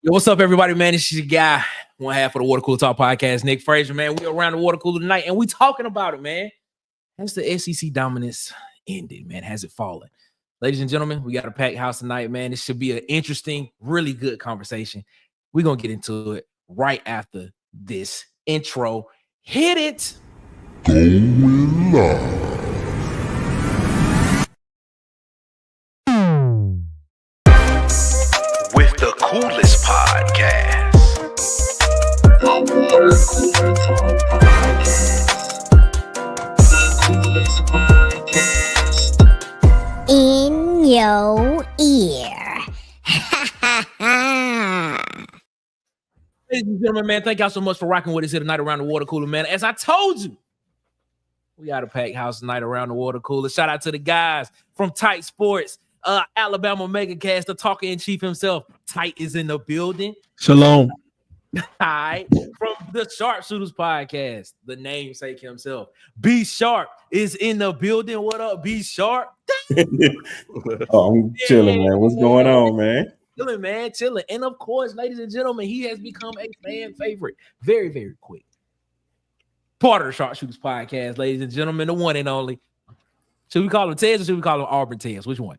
Yo, what's up, everybody, man? This is your guy, one half of the Water Cooler Talk podcast, Nick Frazier, man. We around the water cooler tonight, and we talking about it, man. Has the SEC dominance ended, man? Has it fallen? Ladies and gentlemen, we got a packed house tonight, man. This should be an interesting, really good conversation. We're going to get into it right after this intro. Hit it. Going live. With the coolest podcast. The Water Cooler Talk podcast. The coolest podcast. In your ear. Ladies and gentlemen, man, thank y'all so much for rocking with us here tonight around the water cooler, man. As I told you, we got a packed house tonight around the water cooler. Shout out to the guys from Tight Sports, Alabama Megacast, the talker in chief himself. Tight is in the building. Shalom. Hi, from the Sharpshooters podcast, the namesake himself. B Sharp is in the building. What up, B Sharp? Oh, I'm chilling, man. What's going on, man? Chilling, man, chilling. And of course, ladies and gentlemen, he has become a fan favorite very, very quick. Part of the Sharpshooters podcast, ladies and gentlemen, the one and only. Should we call him Tez or should we call him Auburn Tez? Which one?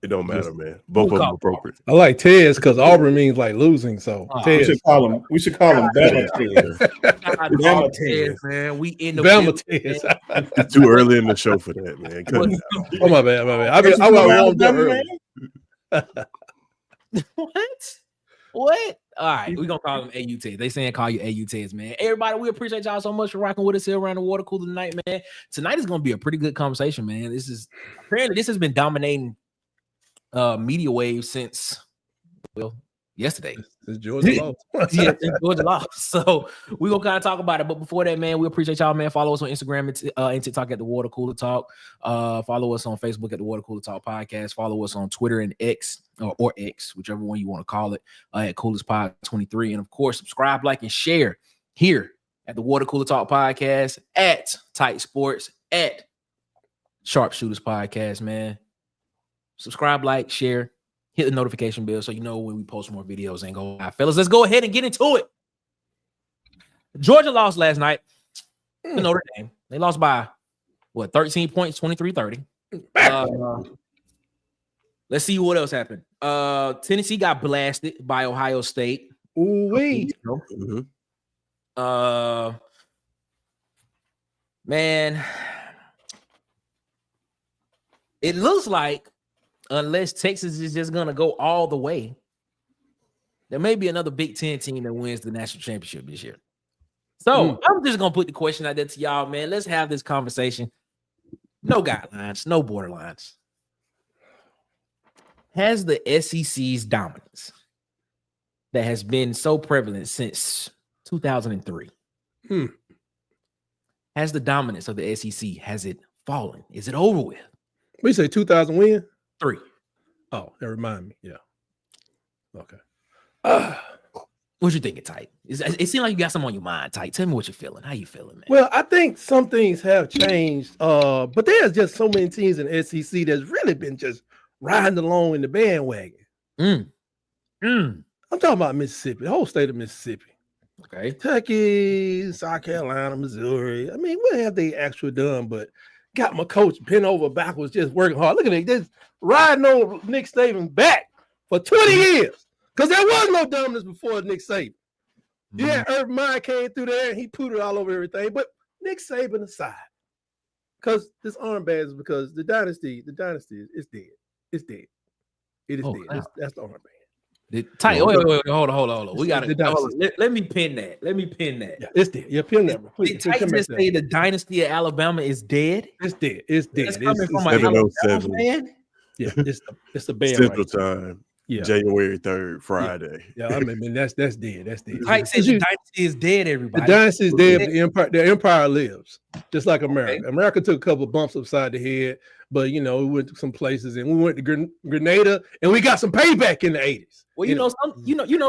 It don't matter, man. Both of them appropriate. I like Tez because Auburn means like losing. So We Tez. should call him Bama Tez. Bama Tez, man. We in the Bama building, Tez. man. It's too early in the show for that, man. Cut it out. Oh my bad, my bad. I was Alabama, early. What? All right, we're gonna call him AU Tez. They saying call you AU Tez, man. Everybody, we appreciate y'all so much for rocking with us here around the water cooler tonight, man. Tonight is gonna be a pretty good conversation, man. This has been dominating media waves since yesterday. It's Georgia lost. Yeah, Georgia lost. So we're gonna kind of talk about it. But before that, man, we appreciate y'all, man. Follow us on Instagram and TikTok at the Water Cooler Talk. Follow us on Facebook at the Water Cooler Talk Podcast. Follow us on Twitter and X or X, whichever one you want to call it, at Coolest Pod 23. And of course, subscribe, like, and share here at the Water Cooler Talk Podcast, at Tight Sports, at Sharpshooters Podcast, man. Subscribe, like, share. Hit the notification bell so you know when we post more videos and go live. Fellas, let's go ahead and get into it. Georgia lost last night to Notre Dame. They lost by, 13 points, 23-30. Let's see what else happened. Tennessee got blasted by Ohio State. Ooh-wee. Man, it looks like unless Texas is just going to go all the way, there may be another Big Ten team that wins the national championship this year. So I'm just going to put the question out there to y'all, man. Let's have this conversation. No guidelines, no borderlines. Has the SEC's dominance that has been so prevalent since 2003, has the dominance of the SEC, has it fallen? Is it over with? We say 2000 win? 3. Oh, that remind me. Yeah. Okay. What you thinking, Tight? It seems like you got something on your mind, Tight. Tell me what you're feeling. How you feeling, man? Well, I think some things have changed. But there's just so many teams in the SEC that's really been just riding along in the bandwagon. I'm talking about Mississippi, the whole state of Mississippi. Okay. Kentucky, South Carolina, Missouri. I mean, what have they actually done? But got my coach bent over backwards, just working hard. Look at it, just riding on Nick Saban's back for 20 years. Because there was no dominance before Nick Saban. Yeah, Urban Meyer came through there and he put it all over everything. But Nick Saban aside, because this armband is because the dynasty is dead. It's dead. It is dead. Wow. That's the armband. Tight. Wait, hold on. We got the to let me pin that. Yeah, it's dead. Yeah, pin that. Did Titans say the dynasty of Alabama is dead? It's dead. It's dead. It's coming from it's an Alabama 707. fan? yeah, it's a band. Central Right there. Time. Yeah. January 3rd, Friday. Yeah, I mean that's dead. That's dead. Tight says the dynasty is dead, The everybody. dynasty is dead, but the empire lives, just like America. Okay. America took a couple of bumps upside the head, but we went to some places and we went to Grenada and we got some payback in the 80s. Well,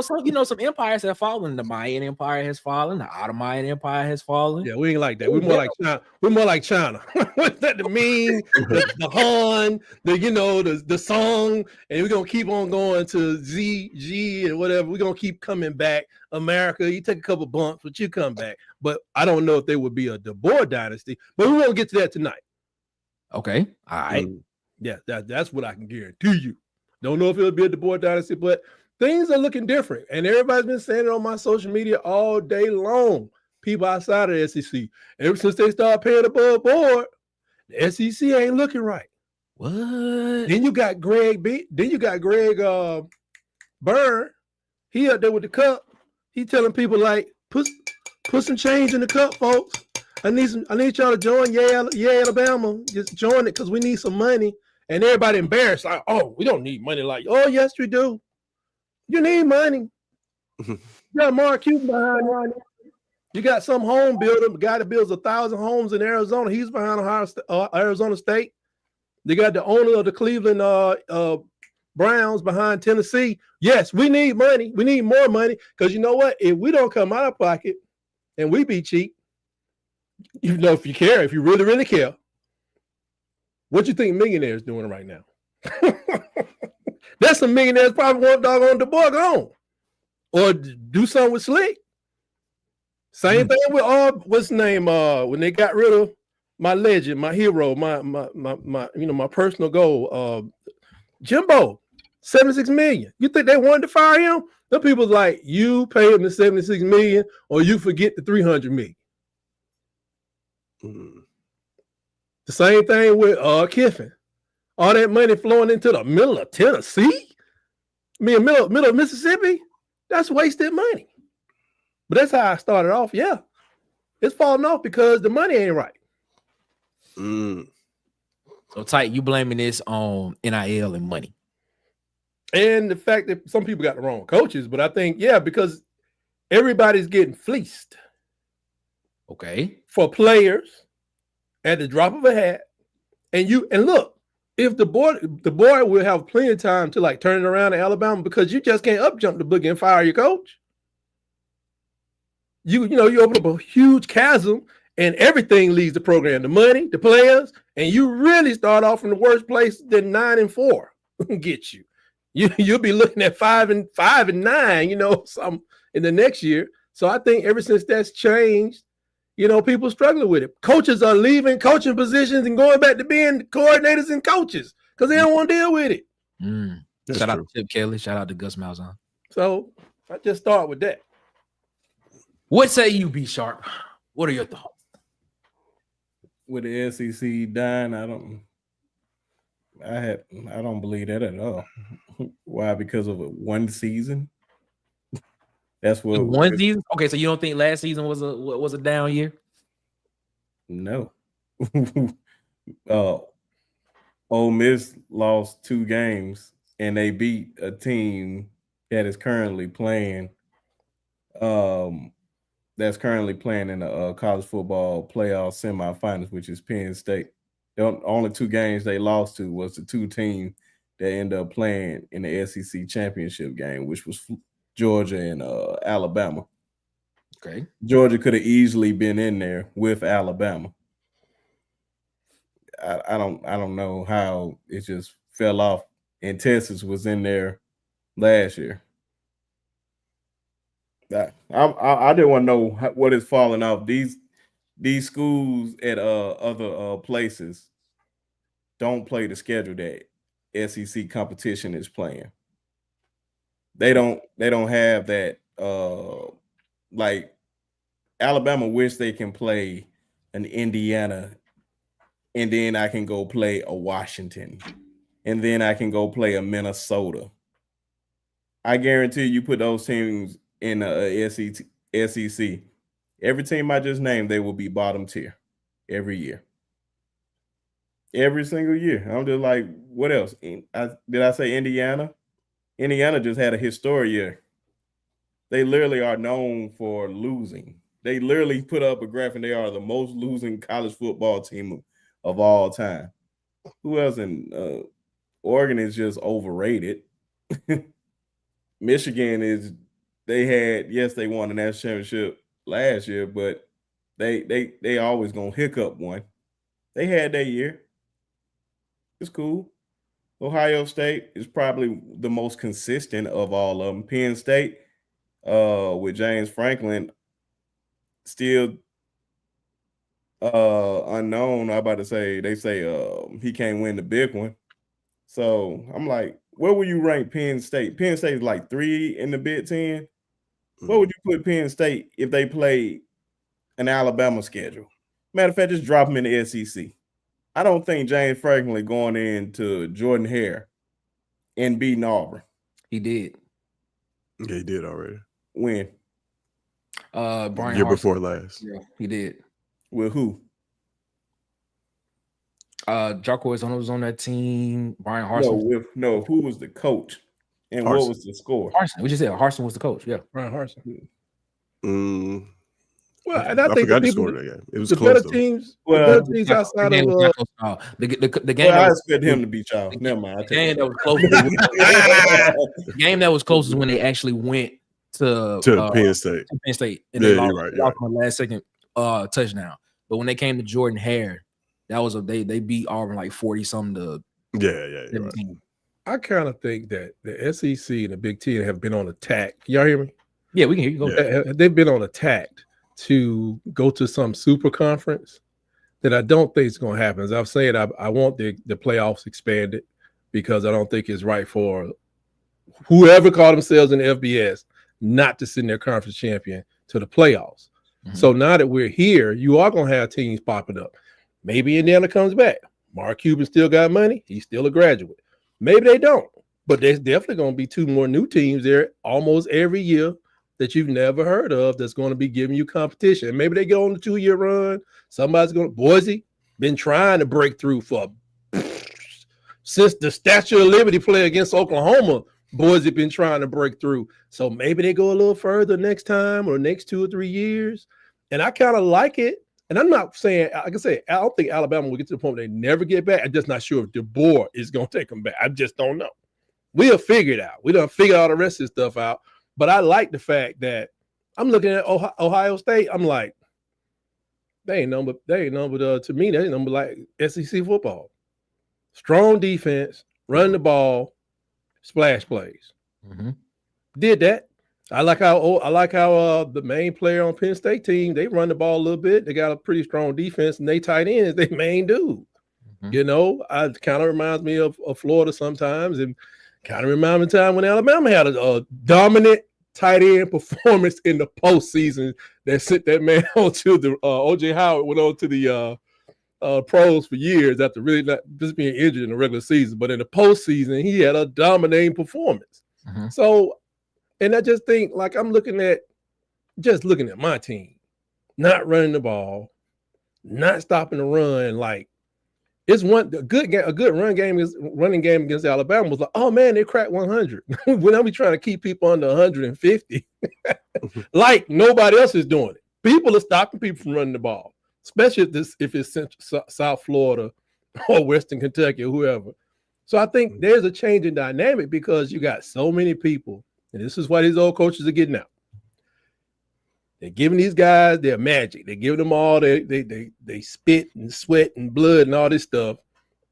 some empires have fallen. The Mayan Empire has fallen. The Ottoman Empire has fallen. Yeah, we ain't like that. We're more like China. We're more like China. What's that? The Ming, the Han, the Song, and we're gonna keep on going to Z, G, and whatever. We're gonna keep coming back. America, you take a couple bumps, but you come back. But I don't know if there would be a De Boer dynasty, but we won't get to that tonight. Okay. All right. Yeah, that's what I can guarantee you. Don't know if it'll be a De Boer dynasty, but things are looking different. And everybody's been saying it on my social media all day long. People outside of the SEC. Ever since they started paying above board, the SEC ain't looking right. What? Then you got Greg Byrne. He up there with the cup. He telling people like, put some change in the cup, folks. I need y'all to join Alabama. Just join it because we need some money. And everybody embarrassed, like, oh, we don't need money. Like, oh, yes, we do. You need money. You got Mark Cuban behind you. You got some home builder, a guy that builds 1,000 homes in Arizona. He's behind Arizona State. They got the owner of the Cleveland Browns behind Tennessee. Yes, we need money. We need more money because you know what? If we don't come out of pocket and we be cheap, if you care, if you really, really care, what you think millionaires doing right now? That's some millionaires probably want doggone De Boer gone. Or do something with Slick. Same thing with what's his name? When they got rid of my legend, my hero, my personal goal, Jimbo, 76 million. You think they wanted to fire him? The people's like, you pay him the 76 million, or you forget the 300 million. The same thing with Kiffin. All that money flowing into the middle of Tennessee, middle of Mississippi, that's wasted money. But that's how I started off. Yeah, it's falling off because the money ain't right. So Tight, you blaming this on NIL and money, and the fact that some people got the wrong coaches. But I think because everybody's getting fleeced. Okay, for players at the drop of a hat, and look. If the board will have plenty of time to like turn it around in Alabama because you just can't up jump the boogie and fire your coach. You open up a huge chasm and everything leaves the program, the money, the players, and you really start off from the worst place than 9-4 get you. You'll be looking at 5-9, some in the next year. So I think ever since that's changed, people struggling with it. Coaches are leaving coaching positions and going back to being coordinators and coaches because they don't want to deal with it. Shout out to Chip Kelly. Shout out to Gus Malzahn. So I just start with that. What say you, B Sharp? What are your thoughts? With the SEC dying, I don't believe that at all. Why? Because of one season. That's what one season. Okay, so you don't think last season was a down year? No. Ole Miss lost 2 games and they beat a team that is currently playing. That's currently playing in the college football playoff semifinals, which is Penn State. The only 2 games they lost to was the 2 teams that ended up playing in the SEC championship game, which was Georgia and Alabama. Okay. Georgia could have easily been in there with Alabama. I don't know how it just fell off. And Texas was in there last year. I didn't want to know what is falling off. These schools at other places don't play the schedule that SEC competition is playing. They don't have that. Like Alabama wish they can play an Indiana and then I can go play a Washington, and then I can go play a Minnesota. I guarantee you put those teams in the SEC. Every team I just named, they will be bottom tier every year. Every single year. I'm just like, what else? Did I say Indiana? Indiana just had a historic year. They literally are known for losing. They literally put up a graph and they are the most losing college football team of all time. Who else in Oregon is just overrated. Michigan they won the national championship last year, but they always gonna hiccup one. They had their year. It's cool. Ohio State is probably the most consistent of all of them. Penn State, with James Franklin, still unknown. I'm about to say they say he can't win the big one. So I'm like, where would you rank Penn State? Penn State is like 3 in the Big Ten. Where would you put Penn State if they played an Alabama schedule? Matter of fact, just drop them in the SEC. I don't think James Franklin going into Jordan Hare and beating Auburn. He did. Yeah, he did already. When? Brian Year Harsin. before last. Yeah, he did. With who? Jarquez was on that team. Brian Harsin. Who was the coach? And Harsin. what was the score? Harsin. We just said Harsin was the coach. Yeah. Brian Harsin. Well, and I think forgot the to people, score that game. It was the close. better teams, Well, the better teams outside The game of was not close. The game. Well, I that was- expect him to beat y'all. Never mind. The game that was closest. The game that was closest when they actually went to Penn State. to Penn State, and Yeah, they you're lost, right, they lost on the last second touchdown. But when they came to Jordan Hare, that was they beat Auburn like 40 something to Yeah, you're right. 17. I kind of think that the SEC and the Big Ten have been on attack. Y'all hear me? Yeah, we can hear you. Go. Yeah. They've been on attack to go to some super conference that I don't think is going to happen. As I've said, I want the playoffs expanded because I don't think it's right for whoever called themselves in the FBS not to send their conference champion to the playoffs. Mhm. So now that we're here, you are going to have teams popping up. Maybe Indiana comes back. Mark Cuban still got money. He's still a graduate. Maybe they don't, but there's definitely going to be 2 more new teams there almost every year that you've never heard of that's going to be giving you competition. And maybe they go on a 2-year run. Somebody's going to, Boise, been trying to break through for since the Statue of Liberty play against Oklahoma. Boise been trying to break through. So maybe they go a little further next time or next 2 or 3 years. And I kind of like it. And I'm not saying, like I said, I don't think Alabama will get to the point where they never get back. I'm just not sure if DeBoer is going to take them back. I just don't know. We'll figure it out. We done figure all the rest of this stuff out. But I like the fact that I'm looking at Ohio State. I'm like, they ain't number to me, they ain't number like SEC football. Strong defense, run the ball, splash plays. Mm-hmm. Did that. I like how the main player on Penn State team, they run the ball a little bit. They got a pretty strong defense, and they tight end is their main dude. Mm-hmm. You know, it kind of reminds me of Florida sometimes, and kind of reminds me of the time when Alabama had a dominant tight end performance in the postseason that sent that man on to the O.J. Howard went on to the pros for years after really not just being injured in the regular season, but in the postseason he had a dominating performance. Mm-hmm. So, and I just think like I'm looking at my team, not running the ball, not stopping the run. Like it's a good running game against Alabama was like, oh man, they cracked 100. When I be trying to keep people under 150, like nobody else is doing it. People are stopping people from running the ball, especially if it's South Florida or Western Kentucky or whoever. So I think there's a change in dynamic because you got so many people, and this is why these old coaches are getting out. They're giving these guys their magic. They're giving them all they spit and sweat and blood and all this stuff.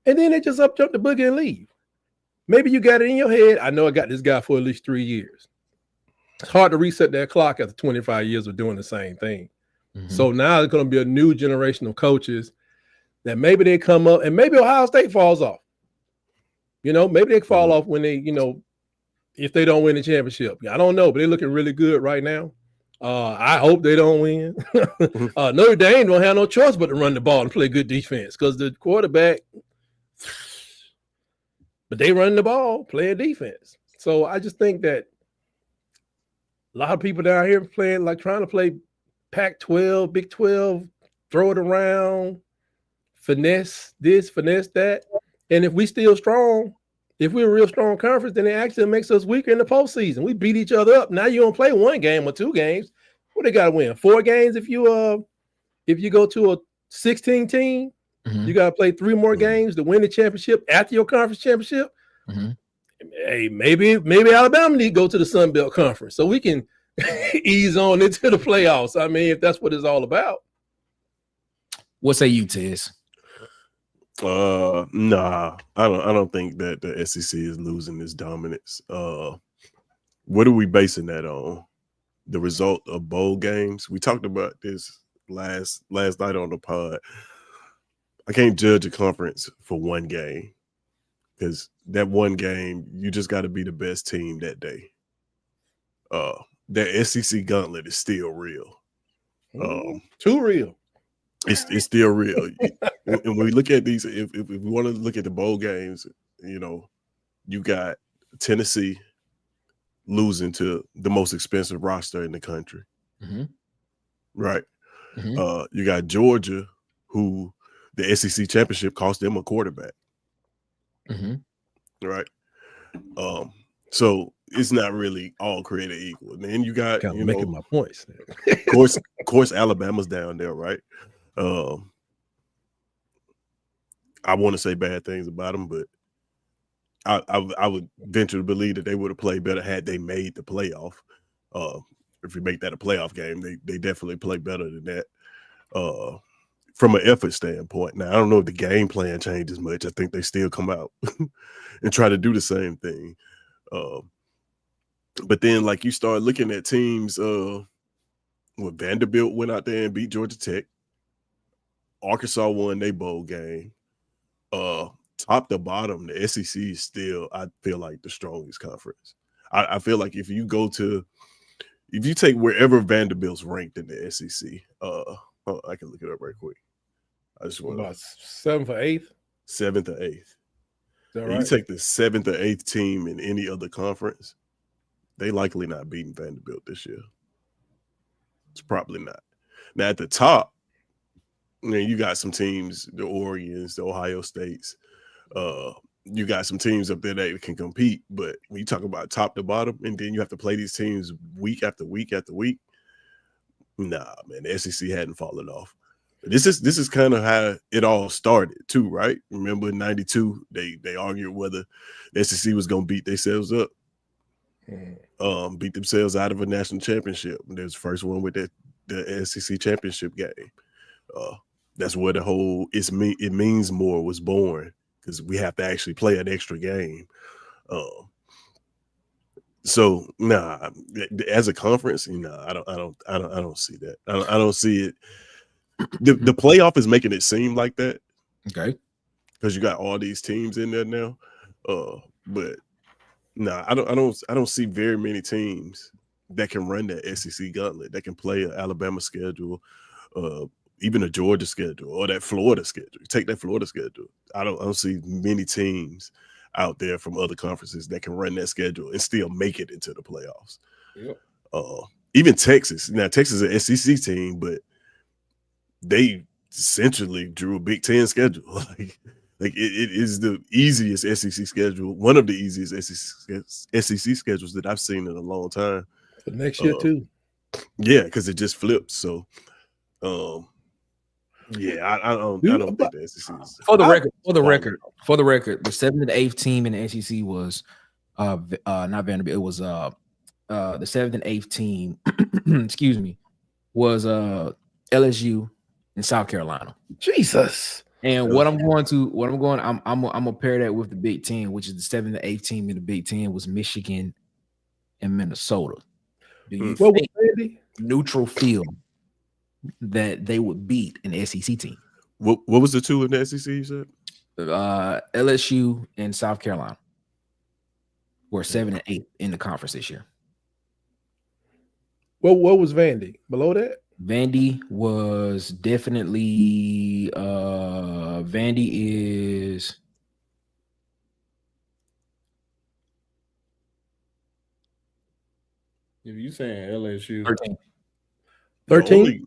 And then they just up jump the boogie and leave. Maybe you got it in your head. I know I got this guy for at least 3 years. It's hard to reset that clock after 25 years of doing the same thing. Mm-hmm. So now there's going to be a new generation of coaches that maybe they come up and maybe Ohio State falls off. You know, maybe they fall off when they, if they don't win the championship. I don't know, but they're looking really good right now. I hope they don't win. Notre Dame don't have no choice but to run the ball and play good defense because the quarterback. But they run the ball, playing defense. So I just think that a lot of people down here playing like trying to play Pac-12, Big 12, throw it around, finesse this, finesse that. And if we still strong, if we're a real strong conference, then it actually makes us weaker in the postseason. We beat each other up. Now you don't play one game or two games. What they got to win? 4 games if you go to a 16 team. Mhm. You got to play 3 more games to win the championship after your conference championship. Mhm. Hey, maybe Alabama need to go to the Sun Belt Conference so we can ease on into the playoffs. I mean, if that's what it's all about. What say you, Tez? Nah, I don't think that the SEC is losing this dominance. What are we basing that on? The result of bowl games. We talked about this last night on the pod. I can't judge a conference for one game because that one game, you just got to be the best team that day. That SEC gauntlet is still real. Too real. It's still real. And when we look at these, if we want to look at the bowl games, you got Tennessee losing to the most expensive roster in the country. Mhm. Right. Mhm. You got Georgia, who the SEC championship cost them a quarterback. Mhm. Right. So it's not really all created equal. And then you got, Kind of making my points. of course, Alabama's down there, right? I want to say bad things about them, but I would venture to believe that they would have played better had they made the playoff. If we make that a playoff game, they definitely play better than that. From an effort standpoint. Now, I don't know if the game plan changes much. I think they still come out and try to do the same thing. But then, like, you start looking at teams, when Vanderbilt went out there and beat Georgia Tech. Arkansas won their bowl game. Top to bottom, the SEC is still, I feel like, the strongest conference. I feel like if you take wherever Vanderbilt's ranked in the SEC, I can look it up right quick. I just want About 7th or 8th. 7th or 8th. Is that If right? you take the 7th or 8th team in any other conference, they likely not beating Vanderbilt this year. It's probably not. Now at the top, you got some teams, the Oregons, the Ohio States. You got some teams up there that can compete, but when you talk about top to bottom, and then you have to play these teams week after week after week, nah, man, the SEC hadn't fallen off. This is kind of how it all started too, right? Remember in '92, they argued whether the SEC was going to beat themselves up, beat themselves out of a national championship. There was the first one with the SEC championship game. That's where the whole it means more was born, because we have to actually play an extra game. So nah, as a conference, I don't see that. I don't see it. The playoff is making it seem like that. Okay. Because you got all these teams in there now. But nah, I don't see very many teams that can run that SEC gauntlet, that can play an Alabama schedule, even a Georgia schedule, or that Florida schedule. Take that Florida schedule. I don't see many teams out there from other conferences that can run that schedule and still make it into the playoffs. Yep. Even Texas. Now, Texas is an SEC team, but they essentially drew a Big Ten schedule. Like it is the easiest SEC schedule, one of the easiest SEC schedules that I've seen in a long time. For next year too. Yeah, because it just flipped. So, yeah, I don't think the SEC is. For the record, the 7th and 8th team in the SEC was not Vanderbilt. It was the 7th and 8th team. Excuse me, was LSU in South Carolina. Jesus. And I'm gonna pair that with the Big Ten, which is the 7th and 8th team in the Big Ten was Michigan and Minnesota. Do you think neutral field that they would beat an SEC team? What was the two in the SEC you said? LSU and South Carolina were 7 and 8 in the conference this year. What was Vandy below that? Vandy was definitely Vandy is If you saying LSU, 13. 13?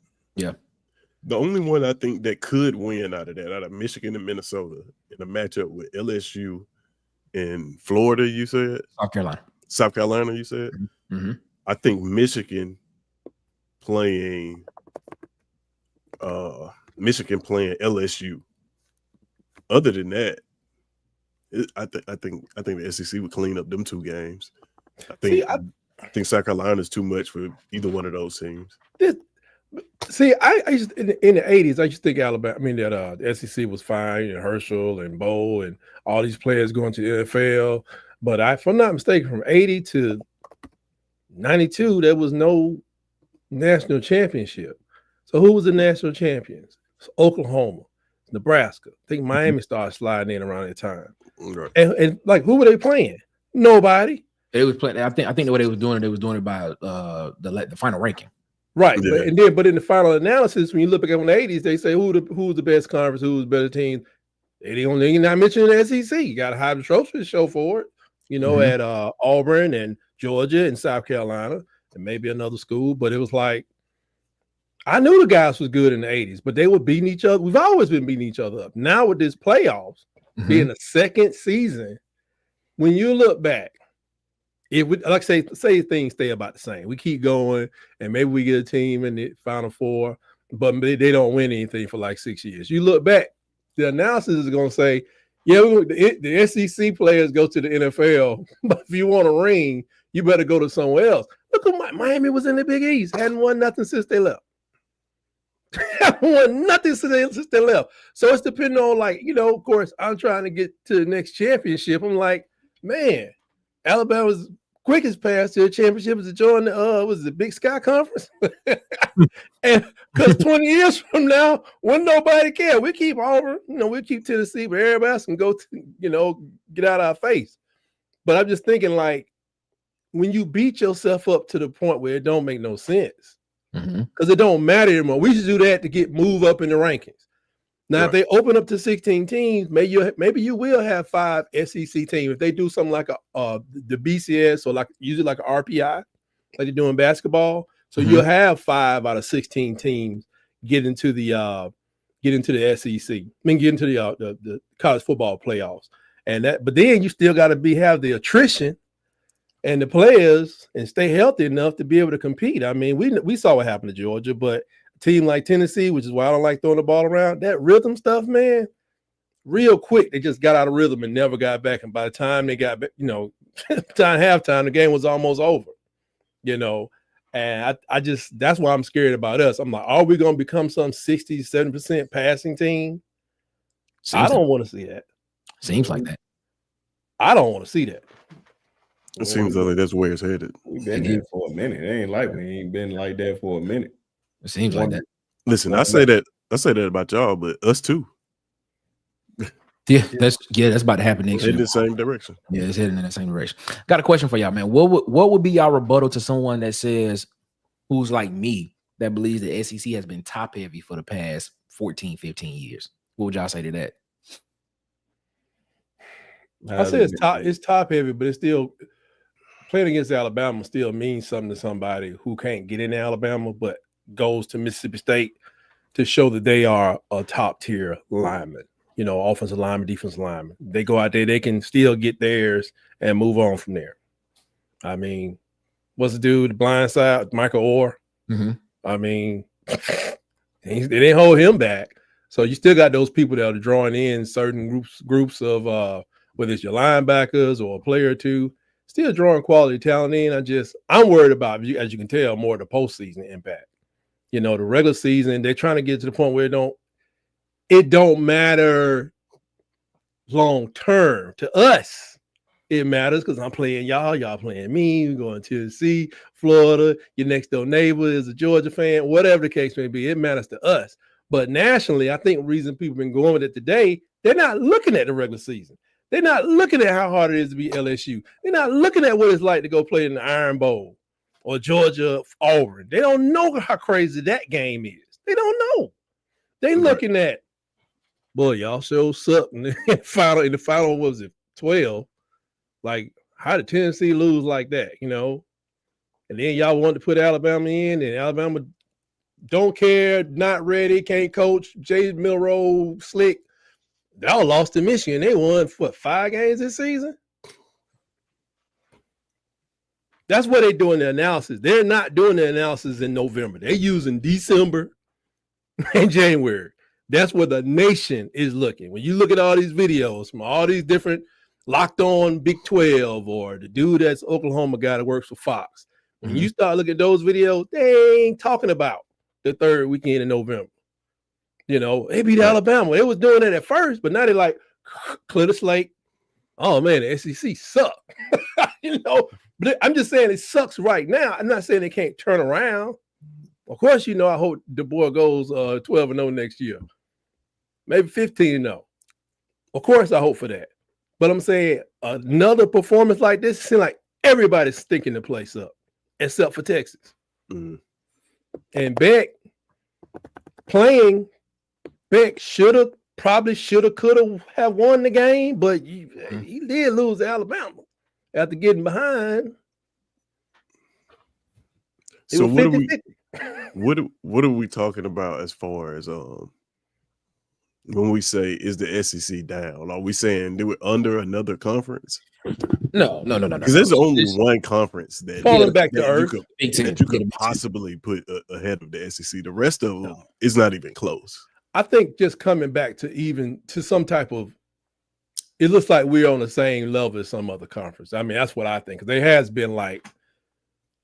The only one I think that could win out of Michigan and Minnesota in a matchup with LSU and Florida, you said? South Carolina, you said? Mm-hmm. I think Michigan playing LSU. Other than that, I think the SEC would clean up them 2 games. I think South Carolina is too much for either one of those teams. I used in the 80s, I used to think Alabama. I mean that the SEC was fine, and Herschel and Bo and all these players going to the NFL. But if I'm not mistaken, from 80 to 92, there was no national championship. So who was the national champions? It's Oklahoma, Nebraska. I think Miami started sliding in around that time. Right. And like, who were they playing? Nobody. They was playing. I think what they was doing it by the final ranking. Right. Yeah. But in the final analysis, when you look at in the 80s, they say who's the best conference, who's the better team. They not mentioning the SEC. You got to hide the trophy to show for it. At Auburn and Georgia and South Carolina and maybe another school. But it was like, I knew the guys was good in the 80s, but they were beating each other. We've always been beating each other up. Now with this playoffs being the second season, when you look back, it would, like say things stay about the same. We keep going, and maybe we get a team in the Final Four, but they don't win anything for like 6 years. You look back, the analysis is going to say, yeah, the SEC players go to the NFL, but if you want a ring, you better go to somewhere else. Look at Miami was in the Big East, hadn't won nothing since they left. Haven't won nothing since they left. So it's depending on, like, of course, I'm trying to get to the next championship. I'm like, man, Alabama's quickest path to a championship is to join the Big Sky Conference. And because 20 years from now, when nobody cares, we keep Auburn, we keep Tennessee, but everybody else can go to, get out of our face. But I'm just thinking, like, when you beat yourself up to the point where it don't make no sense, because it don't matter anymore. We should do that to move up in the rankings. Now, if they open up to 16 teams, maybe you will have 5 SEC teams. If they do something like the BCS or usually like an RPI, like they do in basketball, so you'll have 5 out of 16 teams get into the SEC. I mean, get into the college football playoffs, but then you still got to have the attrition and the players and stay healthy enough to be able to compete. I mean, we saw what happened to Georgia, but a team like Tennessee, which is why I don't like throwing the ball around, that rhythm stuff, man, real quick, they just got out of rhythm and never got back. And by the time they got back, halftime, the game was almost over, and I just, that's why I'm scared about us. I'm like, are we going to become some 60, 70% passing team? I don't want to see that. Seems like that. I don't want to see that. It seems like that's where it's headed. We've been here for a minute. It ain't like we ain't been like that for a minute. It seems like that. Listen, I say that about y'all, but us too. Yeah, that's about to happen next year. In the same direction. Yeah, it's heading in the same direction. Got a question for y'all, man. What would be y'all rebuttal to someone that says, who's like me, that believes the SEC has been top heavy for the past 14, 15 years? What would y'all say to that? I say it's top heavy, but it's still playing against Alabama still means something to somebody who can't get into Alabama, but goes to Mississippi State to show that they are a top tier lineman, offensive lineman, defensive lineman. They go out there, they can still get theirs and move on from there. I mean, what's the dude, the blind side, Michael Orr? I mean, they didn't hold him back. So you still got those people that are drawing in certain groups of whether it's your linebackers or a player or two, still drawing quality talent in. I'm worried about, as you can tell, more of the postseason impact. The regular season, they're trying to get to the point where it don't matter long term. To us, it matters because I'm playing y'all playing me. We're going to Tennessee, Florida. Your next door neighbor is a Georgia fan, whatever the case may be. It matters to us. But nationally, I think the reason people have been going with it today, they're not looking at the regular season. They're not looking at how hard it is to be LSU. They're not looking at what it's like to go play in the Iron Bowl. or Georgia, Auburn. They don't know how crazy that game is. They don't know. They looking at, boy, y'all show something in the final was it 12? Like, how did Tennessee lose like that? You know, and then y'all wanted to put Alabama in, and Alabama don't care, not ready, can't coach. Jay Milroe, slick. They all lost to Michigan. They won what 5 games this season. That's what they're doing the analysis. They're not doing the analysis in November. They're using December and January. That's where the nation is looking. When you look at all these videos from all these different Locked On Big 12 or the dude that's Oklahoma guy that works for Fox, when you start looking at those videos, they ain't talking about the 3rd weekend in November. You know, they beat Alabama. They was doing it at first, but now they're like, clear the slate. Oh, man, the SEC suck. You know, but I'm just saying it sucks right now. I'm not saying they can't turn around. Of course, you know, I hope the boy goes 12-0 next year. Maybe 15-0. Of course, I hope for that. But I'm saying another performance like this, it seems like everybody's stinking the place up, except for Texas. And Beck probably should have won the game, but he did lose to Alabama after getting behind. So what are we talking about as far as when we say is the SEC down? Are we saying do it under another conference? No. Because there's only one conference that falling back to earth that you could possibly put ahead of the SEC. The rest of them is not even close. I think just coming back to some type of, it looks like we're on the same level as some other conference. I mean, that's what I think. There has been like,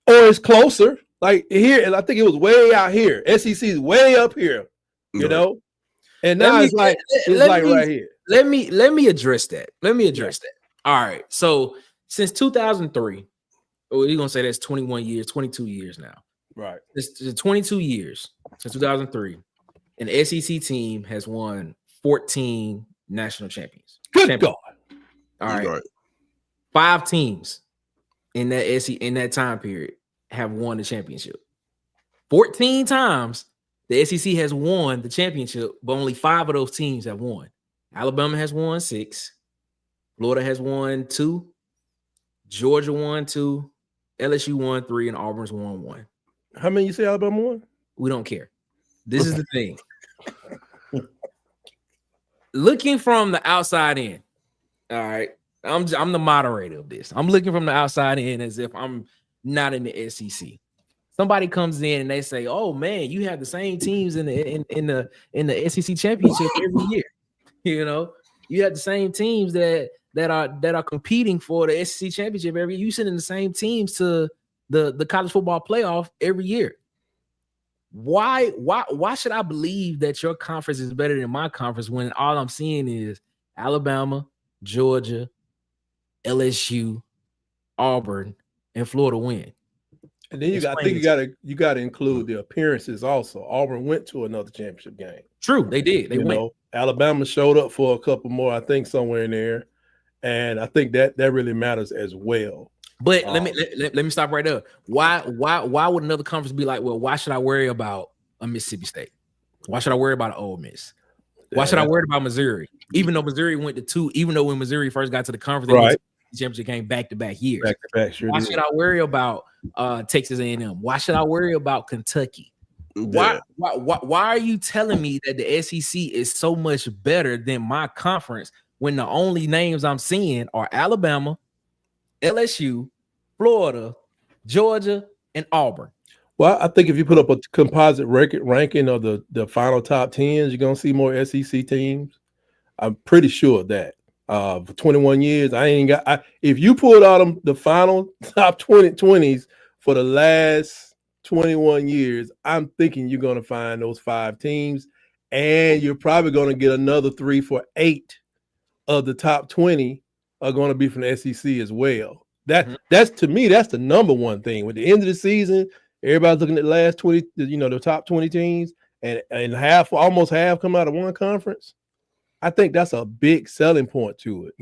or it's closer. Like here, and I think it was way out here. SEC is way up here, you know. And now it's like right here. Let me address that. That. All right. So since 2003, you're gonna say that's 21 years, 22 years now. Right. It's 22 years since 2003. An SEC team has won 14 national champions. Good God. All right. 5 teams in that time period have won the championship. 14 times the SEC has won the championship, but only 5 of those teams have won. Alabama has won 6. Florida has won 2. Georgia won 2. LSU won 3, and Auburn's won 1. How many you say Alabama won? We don't care. This is the thing. Looking from the outside in, all right, I'm the moderator of this. I'm looking from the outside in as if I'm not in the SEC. Somebody comes in and they say, "Oh man, you have the same teams in the SEC championship every year. You know, you have the same teams that are competing for the SEC championship every year. You sending the same teams to the college football playoff every year. Why should I believe that your conference is better than my conference when all I'm seeing is Alabama, Georgia, LSU, Auburn, and Florida win?" And then you got to include the appearances also. Auburn went to another championship game. True, they did. They went. Alabama showed up for a couple more, I think, somewhere in there, and I think that really matters as well. But let me stop right there. Why would another conference be like, well, why should I worry about a Mississippi State? Why should I worry about an Ole Miss? Why should I worry about Missouri? Even though Missouri went to 2, even though when Missouri first got to the conference, they went to the championship game back-to-back years. Back-to-back, sure. Why should I worry about Texas A&M? Why should I worry about Kentucky? Why are you telling me that the SEC is so much better than my conference when the only names I'm seeing are Alabama, LSU, Florida, Georgia, and Auburn? Well, I think if you put up a composite ranking of the final top 10s, you're going to see more SEC teams. I'm pretty sure of that. For 21 years, if you pulled out the final top 20s for the last 21 years, I'm thinking you're going to find those 5 teams, and you're probably going to get another 3 for 8 of the top 20 are going to be from the SEC as well. That's to me, that's the number one thing. With the end of the season, everybody's looking at the last 20, the top 20 teams, and almost half come out of one conference. I think that's a big selling point to it,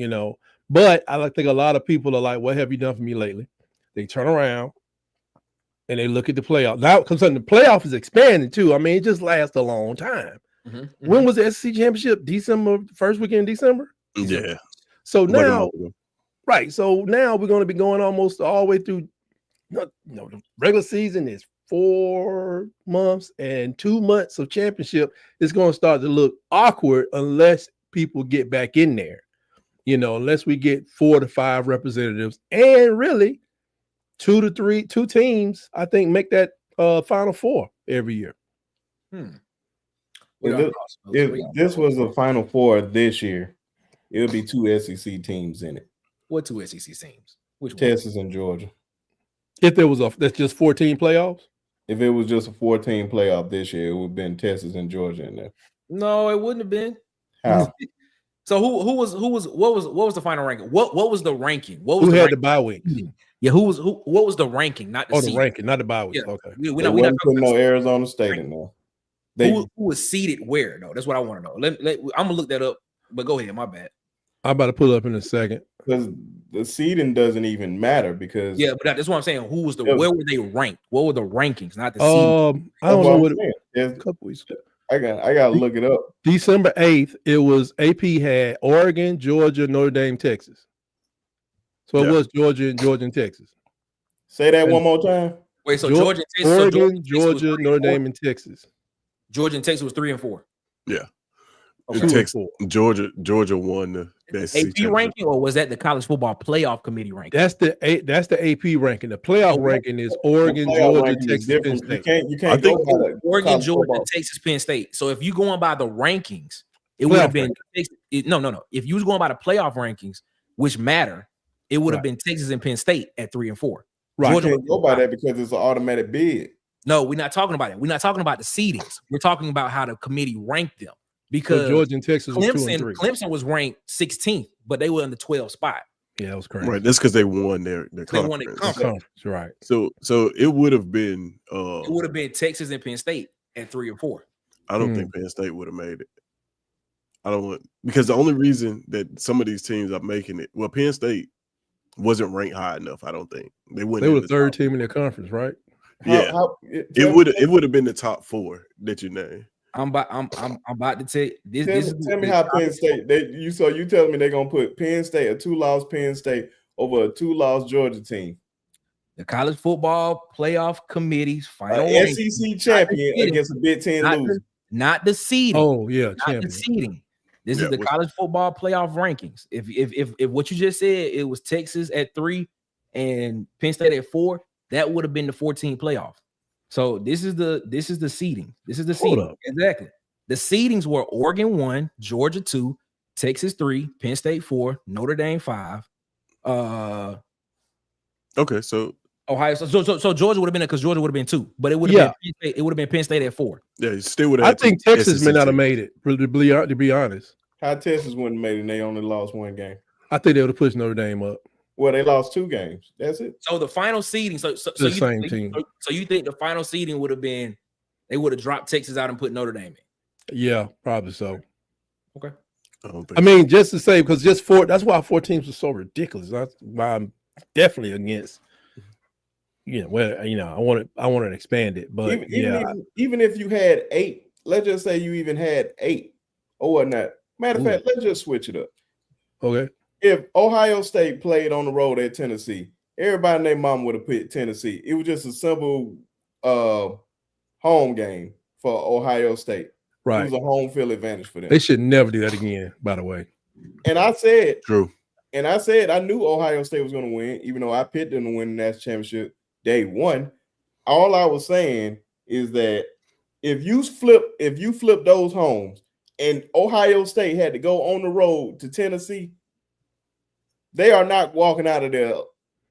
But I think a lot of people are like, "What have you done for me lately?" They turn around and they look at the playoff. Now, because the playoff is expanding too. I mean, it just lasts a long time. When was the SEC championship? December, first weekend in December? Yeah. So Like a now, month ago. right. So now we're going to be going almost all the way through. The regular season is 4 months, and 2 months of championship is going to start to look awkward unless people get back in there. Unless we get 4 to 5 representatives, and really 2 to 3 teams, I think, make that Final Four every year. If this was a Final Four this year, it would be 2 SEC teams in it. What 2 SEC teams? Which one? Texas and Georgia. If there was that's just 14 playoffs. If it was just a 14 playoff this year, it would have been Texas and Georgia in there. No, it wouldn't have been. How? So what was the final ranking? What was the ranking? What was Who the had ranking? the bye week? Yeah, what was the ranking? Not the The seed. ranking, not the bye week. Yeah. Okay. We They not wasn't talking putting no about Arizona State in there. who was seeded where though. That's what I want to know. I'm gonna look that up. But go ahead. My bad. I'm about to pull up in a second. Because the seeding doesn't even matter because Yeah, but that's what I'm saying. Who was where were they ranked? What were the rankings? Not the seed. I don't know what a couple weeks ago. I gotta look it up. December 8th, it was AP had Oregon, Georgia, Notre Dame, Texas. So it was Georgia and Texas. Say that one more time. Wait, so Georgia, and Texas, Oregon, Georgia, Georgia, Notre Dame, and Texas. Georgia and Texas was 3 and 4. Yeah. Okay. And Texas, Georgia won the SEC AP ranking, or was that the college football playoff committee ranking? That's the AP ranking. The playoff ranking is Oregon, playoff Georgia, ranking is Texas, Penn different. State. You can't go by the Oregon, college Georgia, football. Texas, Penn State. So if you going by the rankings, it would have been no. If you was going by the playoff rankings, which matter, it would have been Texas and Penn State at 3 and 4. Right. You can't go by that because it's an automatic bid. No, we're not talking about it. We're not talking about the seedings. We're talking about how the committee ranked them. Because So Georgia and Texas was 2 and 3. Clemson was ranked 16th, but they were in the 12th spot. Yeah, that was crazy. Right. That's because they won their They won their conference. conference. Right. So it would have been It would have been Texas and Penn State at 3 and 4. I don't think Penn State would have made it. I don't want because the only reason that some of these teams are making it, well, Penn State wasn't ranked high enough. I don't think they wouldn't. They were the third team in their conference, right? Yeah, it would have been the top 4 that you named. I'm about to tell you this. Tell me how Penn State. You telling me they're gonna put Penn State, a 2-loss Penn State, over a 2-loss Georgia team? The college football playoff committee's final SEC champion against a Big Ten loser. Not the seeding. Oh yeah, not champion. the seeding. This is the college football playoff rankings. If what you just said, it was Texas at 3 and Penn State at 4, that would have been the 14 playoff. So this is the seeding. This is the seeding. Exactly. The seedings were Oregon 1, Georgia 2, Texas 3, Penn State 4, Notre Dame 5. Okay, so Ohio. So Georgia would have been because Georgia would have been 2, but it would have been Penn State, it would have been Penn State at 4. Yeah, you still would have. I think Texas may not have made it. To be honest, how Texas wouldn't have made it? And they only lost 1 game. I think they would have pushed Notre Dame up. Well, they lost 2 games. That's it. So the final seeding. So the same team. So you think the final seeding would have been they would have dropped Texas out and put Notre Dame in? Yeah, probably so. Okay. I mean, just to say, because just 4. That's why 4 teams are so ridiculous. That's why I'm definitely against. I want to expand it, but even if you had 8, let's just say you even had 8 or whatnot. Matter of fact, let's just switch it up. Okay. If Ohio State played on the road at Tennessee, everybody and their mom would have picked Tennessee. It was just a simple home game for Ohio State. Right. It was a home field advantage for them. They should never do that again, by the way. And I said, true. And I said I knew Ohio State was going to win, even though I picked them to win the national championship day 1. All I was saying is that if you flip those homes and Ohio State had to go on the road to Tennessee, they are not walking out of there.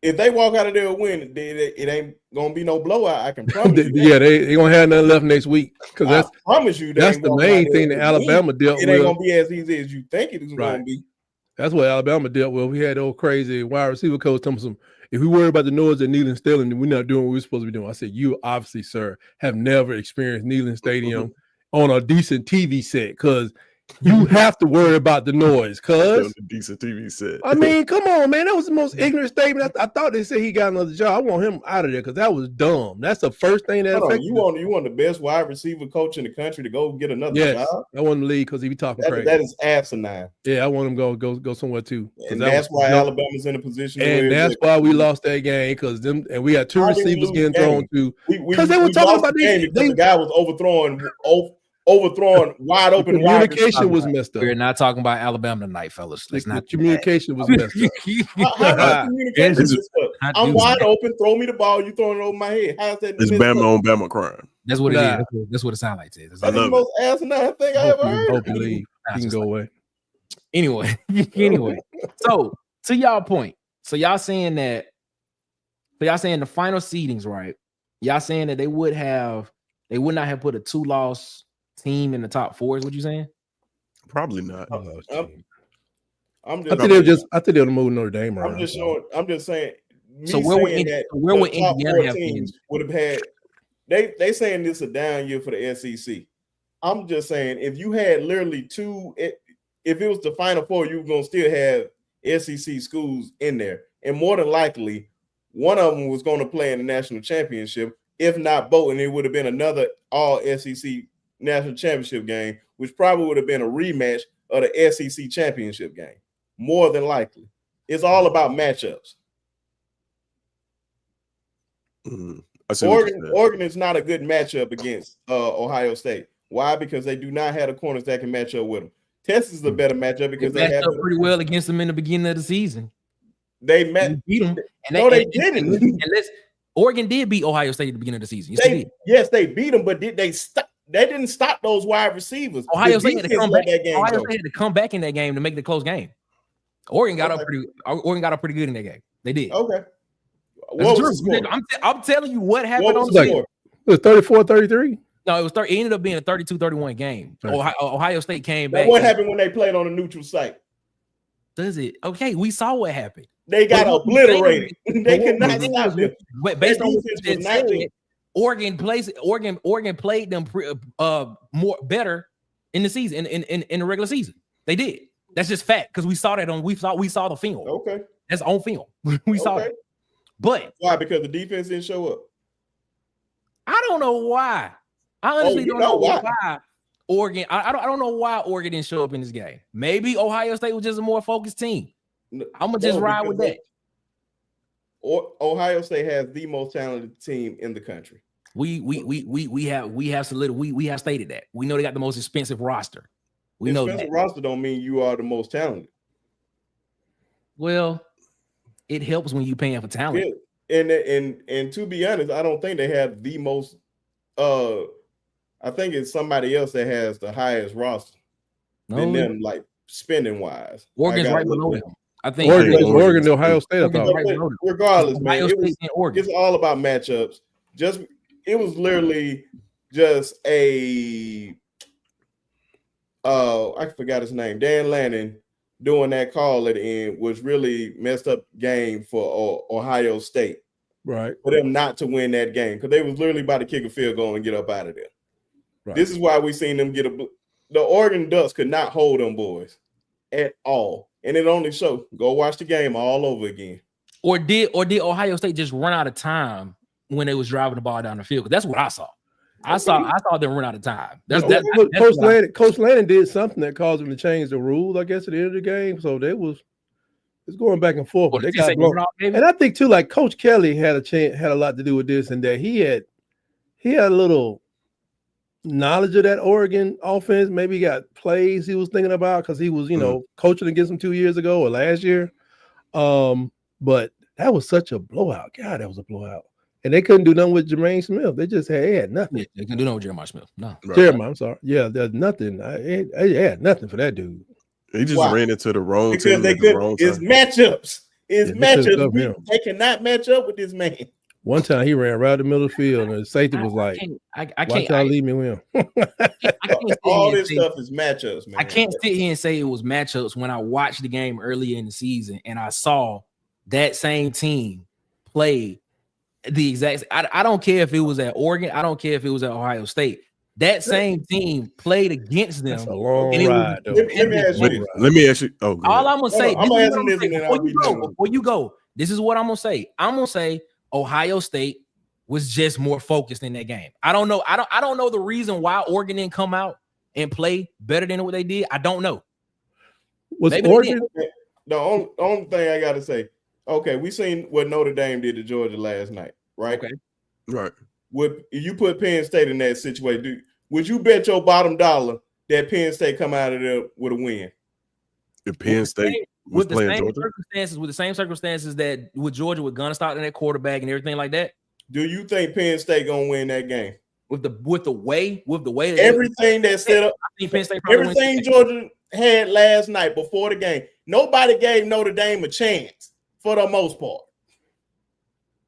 If they walk out of there and win, it ain't gonna be no blowout. I can promise you. Yeah, they gonna have nothing left next week because I promise you that's the main thing that Alabama dealt with. It ain't gonna be as easy as you think it is gonna be. That's what Alabama dealt with. We had old crazy wide receiver coach tell me if we worry about the noise at Neyland Stadium, then we're not doing what we're supposed to be doing. I said, you obviously, sir, have never experienced Neyland Stadium on a decent TV set because You have to worry about the noise, cuz. The decent TV set. I mean, come on, man. That was the most ignorant statement. I thought they said he got another job. I want him out of there because that was dumb. That's the first thing that Hold on, affected you want the best wide receiver coach in the country to go get another Yes, job? I want him to leave because he be talking crazy. That is asinine. Yeah, I want him to go somewhere too. And that's why Alabama's in a position. And that's why we lost that game because and we got two How did we receivers lose getting the thrown to. Because they were talking about the guy was overthrowing wide open. Communication was messed up. We're not talking about Alabama tonight, fellas. Let's not. Communication was messed up. How communication is I'm wide open. Throw me the ball. You throwing it over my head. How's that? It's Bama on Bama crime. That's what it is. That's what it sounds like. That's the most asinine thing I ever heard. Hope you leave. You can go away. Anyway, so to y'all point, so y'all saying the final seedings, right? Y'all saying that they would not have put a 2-loss team in the top 4. Is what you saying? Probably not. I think they'll move Notre Dame around. I'm just saying. So where would Indiana have been? Would have had? They saying this a down year for the SEC. I'm just saying if you had literally 2, if it was the Final 4, you were gonna still have SEC schools in there, and more than likely, one of them was going to play in the national championship. If not both, and it would have been another all SEC national championship game, which probably would have been a rematch of the SEC championship game. More than likely. It's all about matchups. Oregon is not a good matchup against Ohio State. Why? Because they do not have the corners that can match up with them. Texas is a better matchup because they matched up pretty well against them in the beginning of the season. They beat them. They didn't. Oregon did beat Ohio State at the beginning of the season. Yes, they beat them, but did they stop? They didn't stop those wide receivers. Ohio State had to come back. Ohio State had to come back in that game to make it a close game. Oregon got up pretty good in that game. They did. Okay. I'm telling you what happened on the score. It was 34-33. No, it ended up being a 32-31 game. Ohio State came back. What happened when they played on a neutral site? Does it? Okay, we saw what happened. They got obliterated. They could not stop them. Based on what you said, Oregon played them more better in the season in the regular season. They did. That's just fact because we saw that we saw the film. Okay, that's on film. We saw it. But why? Because the defense didn't show up. I don't know why. I honestly don't know why. Oregon. I don't know why Oregon didn't show up in this game. Maybe Ohio State was just a more focused team. I'm gonna just ride with that. Ohio State has the most talented team in the country. We have stated that. We know they got the most expensive roster. We know that roster don't mean you are the most talented. Well, it helps when you're paying for talent. Yeah. And to be honest, I don't think they have the most. I think it's somebody else that has the highest roster than them, like spending wise. Oregon's right below them. I think Oregon to Ohio State. I thought. Regardless, man, it's all about matchups. It was literally just a. I forgot his name. Dan Lanning doing that call at the end was really messed up game for Ohio State. Right. For them not to win that game because they was literally about to kick a field goal and get up out of there. Right. This is why we seen them get the Oregon Ducks could not hold them boys at all. And it only showed. Go watch the game all over again. Or did Ohio State just run out of time when they was driving the ball down the field? Because that's what I saw. I saw them run out of time. Coach Lanning did something that caused them to change the rules, I guess, at the end of the game. So it's going back and forth. They got blown. And I think too, like Coach Kelly had a lot to do with this, and that he had a little knowledge of that Oregon offense. Maybe he got plays he was thinking about because he was, coaching against them 2 years ago or last year. But that was such a blowout. God, that was a blowout. And they couldn't do nothing with Jermaine Smith. They just had nothing. Yeah, they couldn't do nothing with Jeremiah Smith. No. Jeremiah, I'm sorry. Yeah, there's nothing. I had nothing for that dude. He just ran into the wrong because team. It's matchups. It's matchups. They cannot match up with this man. One time he ran right in the middle of the field, and the safety was like, I can't leave me with him. All this stuff is matchups, man. I can't sit here and say it was matchups when I watched the game earlier in the season and I saw that same team play the exact. I don't care if it was at Oregon. I don't care if it was at Ohio State. that same team played against them. That's a long and it was ride, though. Let me ask you this. Let me ask you. Oh, go all ahead. I'm gonna say. I'm this is asking what this and then before I'll be done with it. before you go, this is what I'm gonna say. I'm gonna say Ohio State was just more focused in that game. I don't know. I don't know the reason why Oregon didn't come out and play better than what they did. I don't know. Was Maybe they Oregon? The only thing I gotta say, okay, we seen what Notre Dame did to Georgia last night, right? Okay. Right. If you put Penn State in that situation, would you bet your bottom dollar that Penn State come out of there with a win? If Penn State was With the playing same Georgia, circumstances, with the same circumstances that with Georgia with Gunnar Stockton at quarterback and everything like that. Do you think Penn State gonna win that game? With the way that Everything that's set up, I think Penn State probably wins everything the game. Georgia had last night before the game, nobody gave Notre Dame a chance for the most part.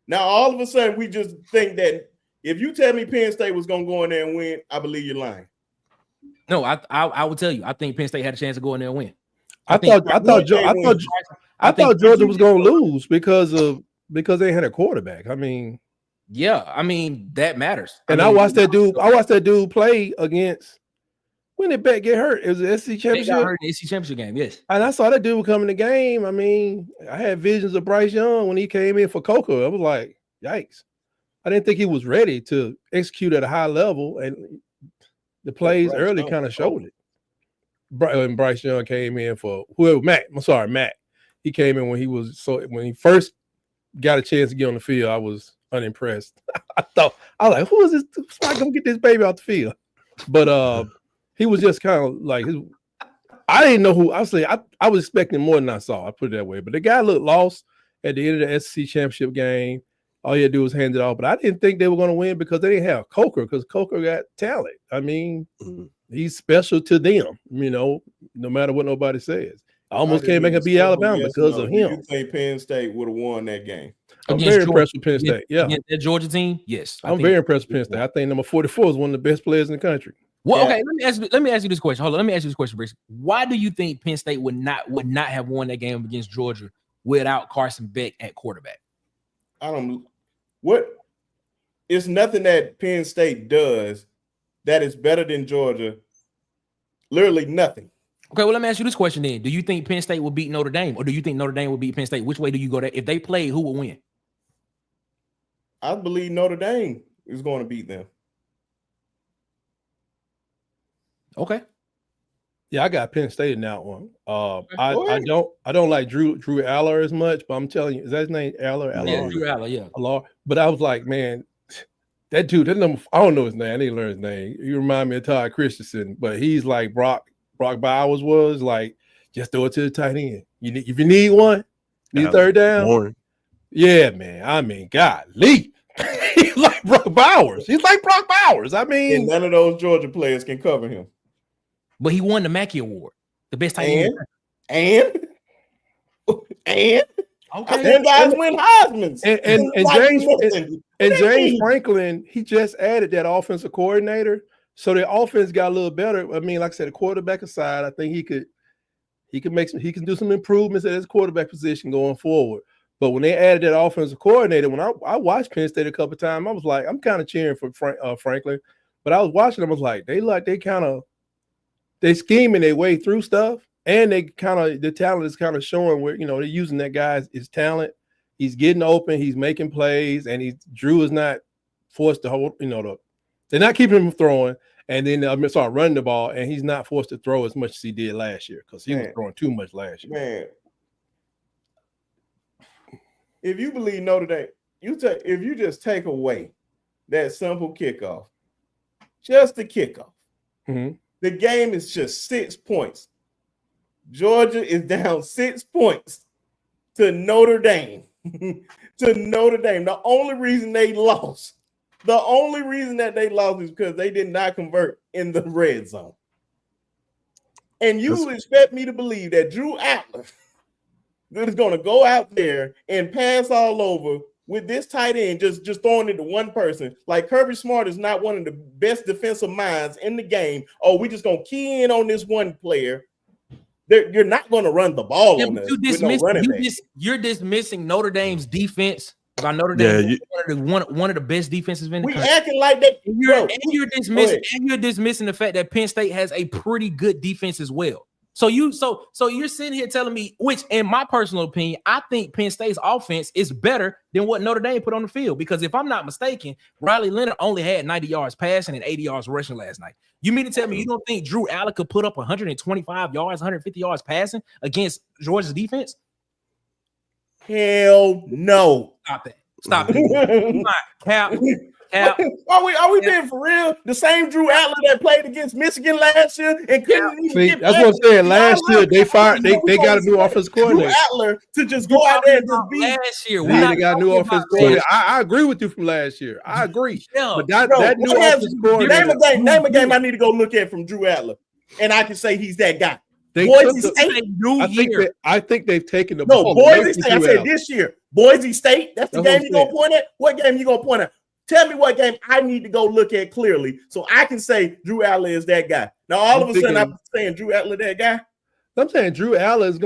Now, all of a sudden, we just think that if you tell me Penn State was going to go in there and win, I believe you're lying. No, I would tell you. I think Penn State had a chance to go in there and win. I thought Georgia was going to lose because they had a quarterback. I mean, that matters. I watched that dude. I watched that dude play against. When did Beck get hurt? It was the SEC They championship. got hurt in the SEC championship game. Yes, And I saw that dude come in the game. I mean, I had visions of Bryce Young when he came in for Coco. I was like, yikes. I didn't think he was ready to execute at a high level, and the plays early kind of showed it. When Bryce Young came in for whoever, Matt. He came in when he first got a chance to get on the field. I was unimpressed. I was like, who is this? Somebody come get this baby out the field. But he was just kind of like I didn't know who. I was expecting more than I saw. I put it that way. But the guy looked lost at the end of the SEC championship game. All he had to do was hand it off. But I didn't think they were going to win because they didn't have Coker, because Coker got talent. I mean, he's special to them, no matter what nobody says. I almost came back and beat Alabama because of him. Do you think Penn State would have won that game? I'm very impressed with Penn State. Yeah. Against that Georgia team, yes. I'm very impressed with Penn State. I think number 44 is one of the best players in the country. Well, okay, let me ask you this question. Hold on, let me ask you this question, Bruce. Why do you think Penn State would not have won that game against Georgia without Carson Beck at quarterback? It's nothing that Penn State does that is better than Georgia. Literally nothing. Okay, well, let me ask you this question then. Do you think Penn State will beat Notre Dame, or do you think Notre Dame will beat Penn State? Which way do you go there? If they play, who will win? I believe Notre Dame is going to beat them. Okay. Yeah, I got Penn State in that one. I don't like Drew Aller as much, but I'm telling you, is that his name? Aller? Yeah, Drew Aller, yeah. Aller. But I was like, man, that dude, that number, I don't know his name. I need to learn his name. You remind me of Todd Christensen, but he's like Brock Bowers was, like, just throw it to the tight end. If you need one, need third down. Warren. Yeah, man. I mean, golly. He's like Brock Bowers. He's like Brock Bowers. I mean, and none of those Georgia players can cover him. But he won the Mackey Award, the best tight end. And okay, them guys win Heisman's. And James Franklin, he just added that offensive coordinator, so the offense got a little better. I mean, like I said, the quarterback aside, I think he can do some improvements at his quarterback position going forward. But when they added that offensive coordinator, when I watched Penn State a couple of times, I was like, I'm kind of cheering for Franklin. But I was watching them, I was like, they scheming their way through stuff, and the talent is kind of showing where, they're using that guy's his talent. He's getting open, he's making plays, and Drew is not forced to hold, they're not keeping him throwing, and then running the ball, and he's not forced to throw as much as he did last year because he was throwing too much last year. Man, if you believe Notre Dame, if you just take away that simple kickoff, just the kickoff, the game is just 6 points. Georgia is down 6 points to Notre Dame. The only reason they lost is because they did not convert in the red zone. And you expect me to believe that Drew Aller is going to go out there and pass all over with this tight end just throwing it to one person? Like, Kirby Smart is not one of the best defensive minds in the game. Oh, we just going to key in on this one player. You're not going to run the ball on us. You're dismissing Notre Dame's defense By Notre Yeah, Dame, one of the best defenses in the We country. acting like that. And you're dismissing the fact that Penn State has a pretty good defense as well. So you're sitting here telling me, which in my personal opinion, I think Penn State's offense is better than what Notre Dame put on the field. Because if I'm not mistaken, Riley Leonard only had 90 yards passing and 80 yards rushing last night. You mean to tell me you don't think Drew Allen could put up 125 yards, 150 yards passing against Georgia's defense? Hell no. Stop it. Cap. Are we being for real? The same Drew Allen that played against Michigan last year and couldn't even get that's what I'm saying. Last year they fired. They got a new offensive coordinator. Drew Allen to just go out there and just be. Last year, They got a new offensive coordinator. I agree with you from last year. I agree. But that new offensive coordinator. Name a game I need to go look at from Drew Allen, and I can say he's that guy. They Boise State. I think they've taken the Boise State. I said this year. Boise State. That's the game you're gonna point at. What game you gonna point at? Tell me what game I need to go look at clearly so I can say Drew Allen is that guy. Now all of a sudden I'm saying Drew Allen that guy. I'm saying Drew Allen is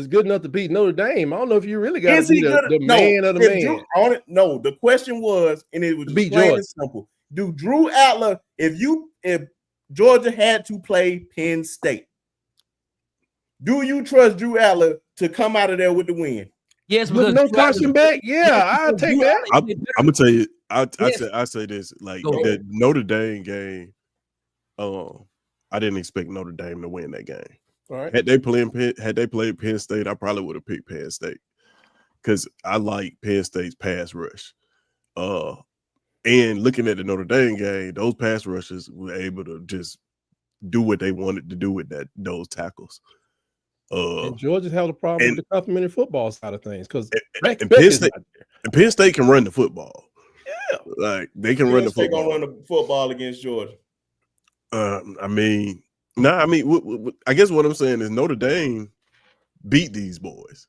good enough to beat Notre Dame. I don't know if you really got to be the man of the man. No, the question was, and it was plain and simple. Do Drew Allen, if Georgia had to play Penn State, do you trust Drew Allen to come out of there with the win? Yes, with no Carson back. Yeah, I'll take that. I'm gonna tell you. I say this like that Notre Dame game. I didn't expect Notre Dame to win that game. All right. Had they played Penn State, I probably would have picked Penn State because I like Penn State's pass rush. And looking at the Notre Dame game, those pass rushers were able to just do what they wanted to do with those tackles. And Georgia had a problem with the complimentary football side of things because Penn State can run the football. Yeah, like they can run the football. Gonna run the football against Georgia. I guess what I'm saying is Notre Dame beat these boys.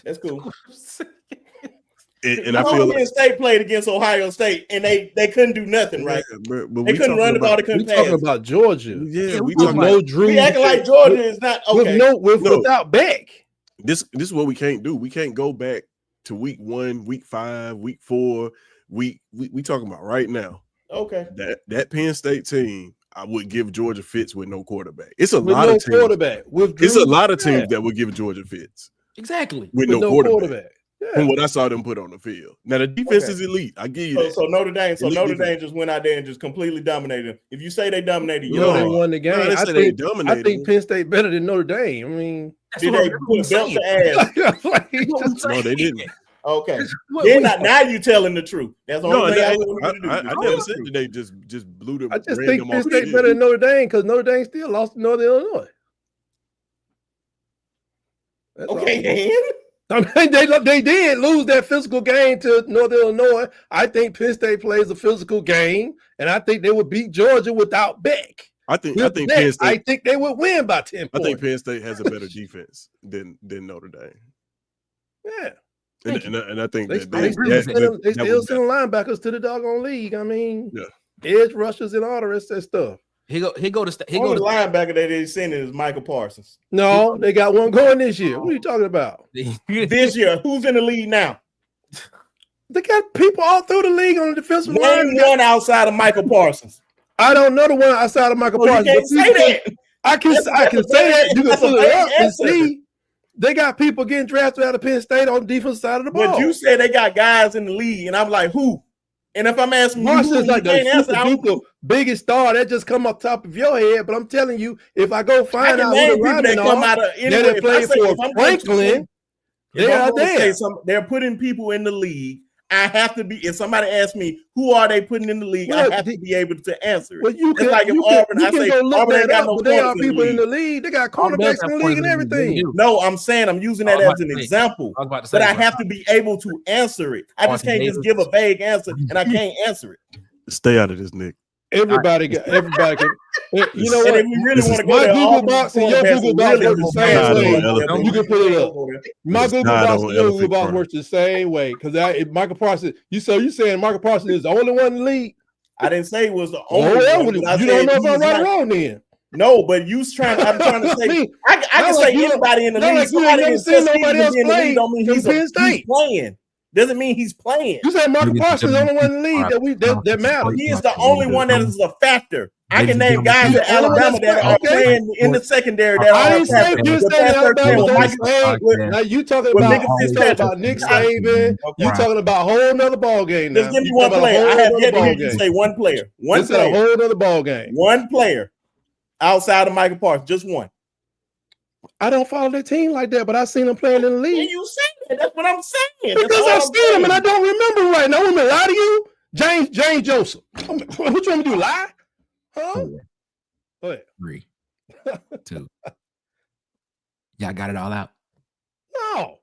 That's cool. And I feel Penn State played against Ohio State and they couldn't do nothing, right? But they couldn't run the ball. They couldn't pass. Talking about Georgia. Yeah, we talking about Drew. We acting like Georgia is not okay. Without Beck. This is what we can't do. We can't go back to week 1, week 5, week 4. We talking about right now. Okay. That Penn State team, I would give Georgia fits with no quarterback. It's a lot of teams. Quarterback. It's a lot of teams that would give Georgia fits. Exactly. With no quarterback. Yeah. From what I saw them put on the field. Now the defense is elite. I give you that. So Notre Dame, Dame just went out there and just completely dominated them. If you say they dominated, they won the game. I think Penn State better than Notre Dame. I mean, did they put belt to ass? No, they didn't. Okay. Now you telling the truth. That's the only thing I wanted to do. I never said that they just blew them. I just think Penn State better than Notre Dame because Notre Dame still lost to Northern Illinois. That's okay, Dan. I mean, they did lose that physical game to Northern Illinois. I think Penn State plays a physical game, and I think they would beat Georgia without Beck. I think Penn State. I think they would win by 10 points. I think Penn State has a better defense than Notre Dame. Yeah. And I think they still send linebackers to the doggone league. I mean, edge rushers and all the rest of that stuff. The linebacker that they sending is Michael Parsons. No, they got one going this year. What are you talking about? This year, who's in the league now? They got people all through the league on the defensive line. One outside of Michael Parsons. I don't know the one outside of Michael Parsons. You can't say that. I can say that. You can pull it up and see. They got people getting drafted out of Penn State on the defensive side of the ball. But you said they got guys in the league, and I'm like, who? And if I'm asking Parsons like the biggest star that just come up top of your head, but I'm telling you, if I go find out who the linemen are that played for Franklin, they are there. They're putting people in the league. I have to be. If somebody asks me who are they putting in the league, I have to be able to answer it. Well, you can, like you Auburn, can go look that up, but they are people in the league. They got cornerbacks in the league and everything. No, I'm saying I'm using that as an example, but I have to be able to answer it. I just can't just give a vague answer, and I can't answer it. Stay out of this, Nick. Everybody can. You know what? If we really want to go my there, Google box and your Google box work the same way. You can put it up. My Google box and your Google box works the same way. Because Michael Parsons, you saying Michael Parsons is the only one in the league? I didn't say it was the only one. You don't know if I'm right or wrong then. No, but I'm trying to say I can say anybody in the league. Somebody never seen nobody else play don't mean he's playing. doesn't mean he's playing. You said Marcus Parsons is the only one in the league that matters. He is the only one that is a factor. I can name guys at Alabama that are playing in the secondary. That I are didn't say Penn State and Alabama was on the same. Now you talking about Nick Saban. You talking about a whole nother ball game. Just give me one player. I have yet to hear you say one player. One player. A whole other ball game. One player outside of Michael Parsons. Just one. I don't follow their team like that, but I've seen them playing in the league. And you say that. That's what I'm saying. Because I've seen them and I don't remember right now. I'm gonna lie to you, James Joseph. What you want me to do? Lie? Huh? Go ahead. 3, 2. Y'all got it all out? No.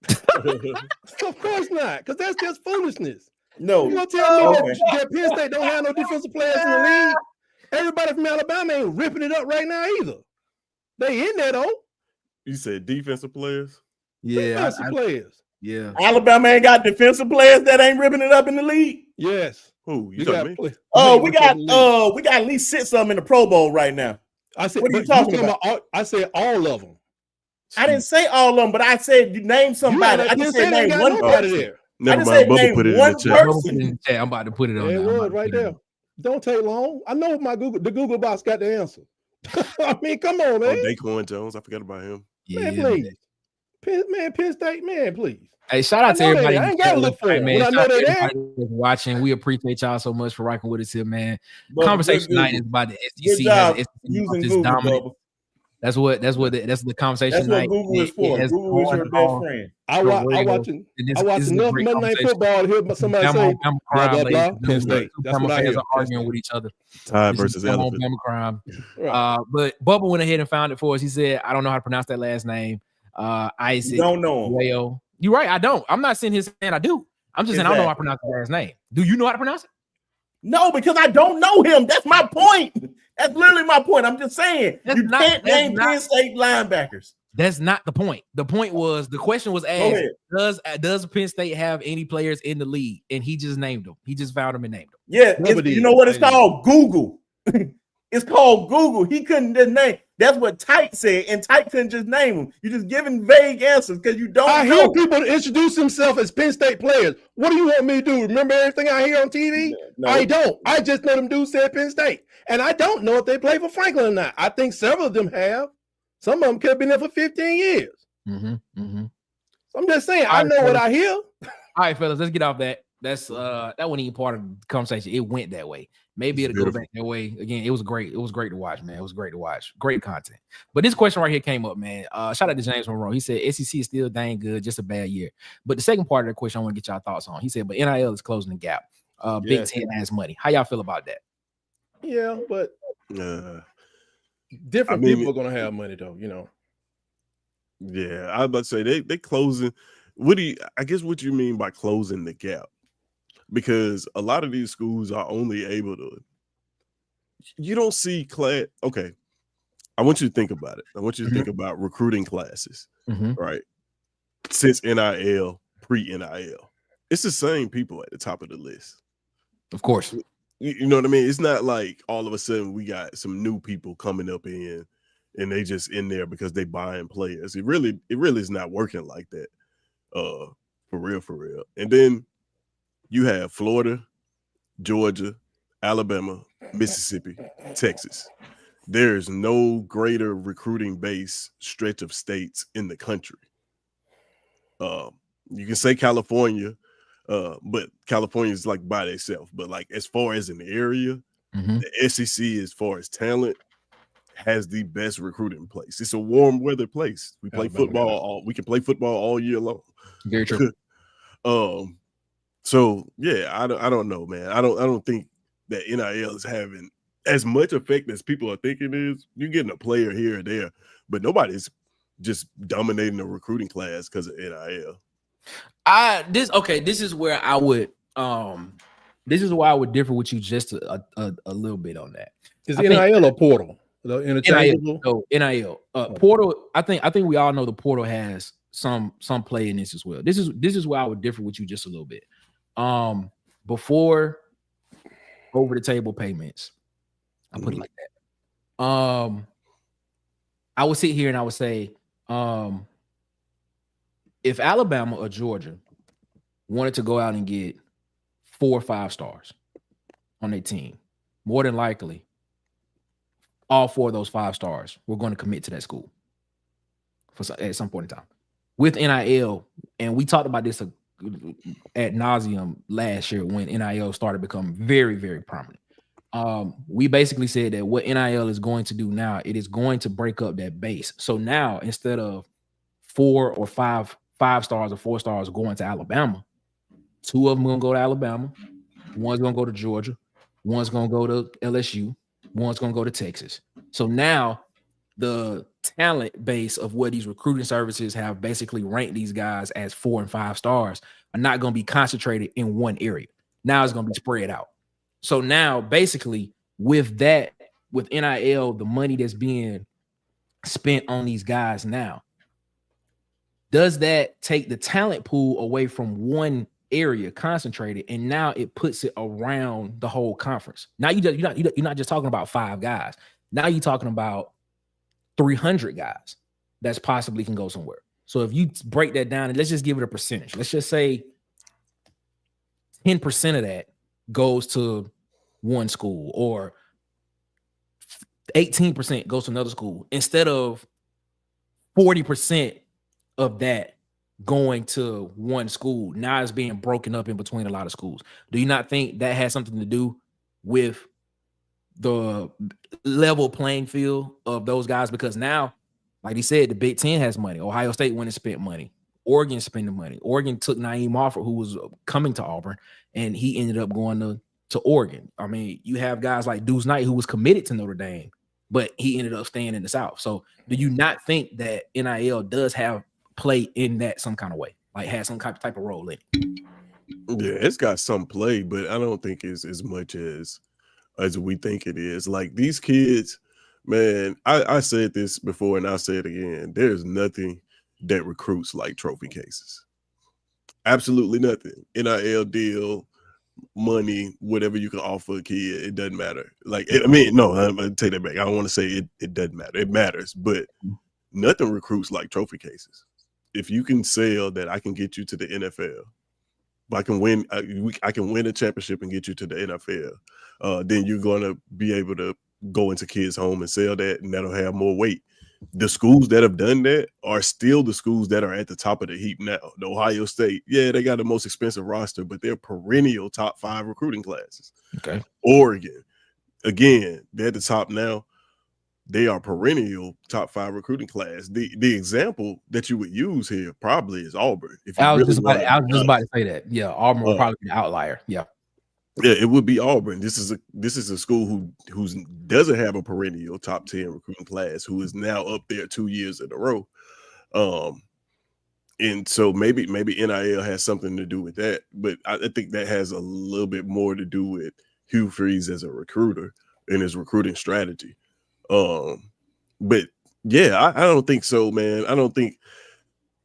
Of course not, because that's just foolishness. No. You gonna tell me that Penn State don't have no defensive players in the league? Everybody from Alabama ain't ripping it up right now either. They in there though. You said defensive players? Yeah. Defensive players. Yeah. Alabama ain't got defensive players that ain't ripping it up in the league. Yes. Who? You talking me? We got at least 6 of them in the Pro Bowl right now. I said, what are you talking about? I said all of them. I didn't say all of them, but I said you name somebody. I just said name one person. There. Never mind. Bubba put it in the chat. I'm about to put it on. It was right there. Don't take long. I know the Google box got the answer. I mean, come on, man. Daquan Jones. I forgot about him. Man, please. Penn State, man, please. Hey, shout out to everybody. I ain't gotta look for it, man. I know they're there. Watching. We appreciate y'all so much for rocking with us here, man. But conversation tonight is about the SEC. Using Google, dominant. That's the conversation that's tonight. What Google is for. Google is your best friend. I watch enough Monday Night Football to hear somebody say blah blah blah. Penn State. That's what I hear. Are arguing with each other. Tide versus elephant. Crime. But Bubba went ahead and found it for us. He said, "I don't know how to pronounce that last name." Isaac. Don't know him. Well, you're right. I don't. I'm not saying his saying I do. I'm just saying I don't know how to pronounce the last name. Do you know how to pronounce it? No, because I don't know him. That's my point. That's literally my point. I'm just saying you can't name Penn State linebackers. That's not the point. The point was the question was asked: Does Penn State have any players in the league? And he just named them. He just found them and named them. Yeah, you know what it's called? Google. It's called Google. He couldn't just name. That's what Tyke said, and Tyke couldn't just name them. You're just giving vague answers because you don't. I hear people introduce themselves as Penn State players. What do you want me to do? Remember everything I hear on TV? No. I don't. I just know them dudes said Penn State, and I don't know if they play for Franklin or not. I think several of them have. Some of them could have been there for 15 years. So I'm just saying. I know what I hear. All right, fellas, let's get off that. That wasn't even part of the conversation. It went that way. Maybe it'll go back that way again. It was great. It was great to watch, man. It was great to watch. Great content. But this question right here came up, man. Shout out to James Monroe. He said SEC is still dang good, just a bad year. But the second part of the question I want to get y'all thoughts on. He said, but NIL is closing the gap. Big Ten has money. How y'all feel about that? Yeah, but different people are gonna have money though, you know. Yeah, I was about to say they closing. What you mean by closing the gap? Because a lot of these schools are only able to. You don't see class. Okay, I want you to think about it. I want you to think about recruiting classes, right? Since NIL, pre-NIL, it's the same people at the top of the list. Of course, you know what I mean. It's not like all of a sudden we got some new people coming up in, and they just in there because they buying players. It really is not working like that. For real. And then you have Florida, Georgia, Alabama, Mississippi, Texas. There is no greater recruiting base stretch of states in the country. You can say California, but California is like by itself. But like as far as an area, the SEC, as far as talent, has the best recruiting place. It's a warm weather place. We play football. We can play football all year long. Very true. So yeah, I don't know, man. I don't think that NIL is having as much effect as people are thinking it is. You're getting a player here or there, but nobody's just dominating the recruiting class because of NIL. This is where I would this is why I would differ with you just a little bit on that. Is NIL or portal? NIL. Portal. I think we all know the portal has some play in this as well. This is why I would differ with you just a little bit. Before over the table payments, I put it like that. I would sit here and I would say, if Alabama or Georgia wanted to go out and get 4 or 5 stars on their team, more than likely, all 4 of those 5 stars were going to commit to that school at some point in time. With NIL, and we talked about this ad nauseum last year when NIL started becoming very, very prominent. We basically said that what NIL is going to do now, it is going to break up that base. So now, instead of 4 or 5 stars or 4 stars going to Alabama, 2 of them going to go to Alabama, one's going to go to Georgia, one's going to go to LSU, one's going to go to Texas. So now the talent base of what these recruiting services have basically ranked these guys as 4 and 5 stars are not going to be concentrated in one area. Now it's going to be spread out. So now basically with that, with NIL, the money that's being spent on these guys now, does that take the talent pool away from one area concentrated, and now it puts it around the whole conference? Now you're not just talking about 5 guys. Now you're talking about 300 guys that's possibly can go somewhere. So if you break that down, and let's just give it a percentage. Let's just say 10% of that goes to one school, or 18% goes to another school, instead of 40% of that going to one school. Now it's being broken up in between a lot of schools. Do you not think that has something to do with the level playing field of those guys? Because now, like he said, the Big Ten has money. Ohio State went and spent money. Oregon spending money. Oregon took Naeem Offord, who was coming to Auburn, and he ended up going to Oregon. I mean, you have guys like Deuce Knight, who was committed to Notre Dame, but he ended up staying in the South. So do you not think that NIL does have play in that some kind of way, like has some type of role in it? Yeah, it's got some play, but I don't think it's as much as we think it is. Like these kids, man, I said this before and I'll say it again. There's nothing that recruits like trophy cases. Absolutely nothing. NIL deal, money, whatever you can offer a kid, it doesn't matter. Like, I'm gonna take that back. I don't want to say it doesn't matter. It matters, but nothing recruits like trophy cases. If you can sell that, I can get you to the NFL. I can win a championship and get you to the NFL. Then you're going to be able to go into kids' home and sell that, and that'll have more weight. The schools that have done that are still the schools that are at the top of the heap now. The Ohio State, yeah, they got the most expensive roster, but they're perennial top 5 recruiting classes. Okay. Oregon, again, they're at the top now. They are perennial top 5 recruiting class. The example that you would use here probably is Auburn. I was just about to say that. Yeah, Auburn will probably be an outlier. Yeah. Yeah, it would be Auburn. This is a school who doesn't have a perennial top 10 recruiting class, who is now up there 2 years in a row. And so maybe NIL has something to do with that, but I think that has a little bit more to do with Hugh Freeze as a recruiter and his recruiting strategy. But yeah, I don't think so, man. I don't think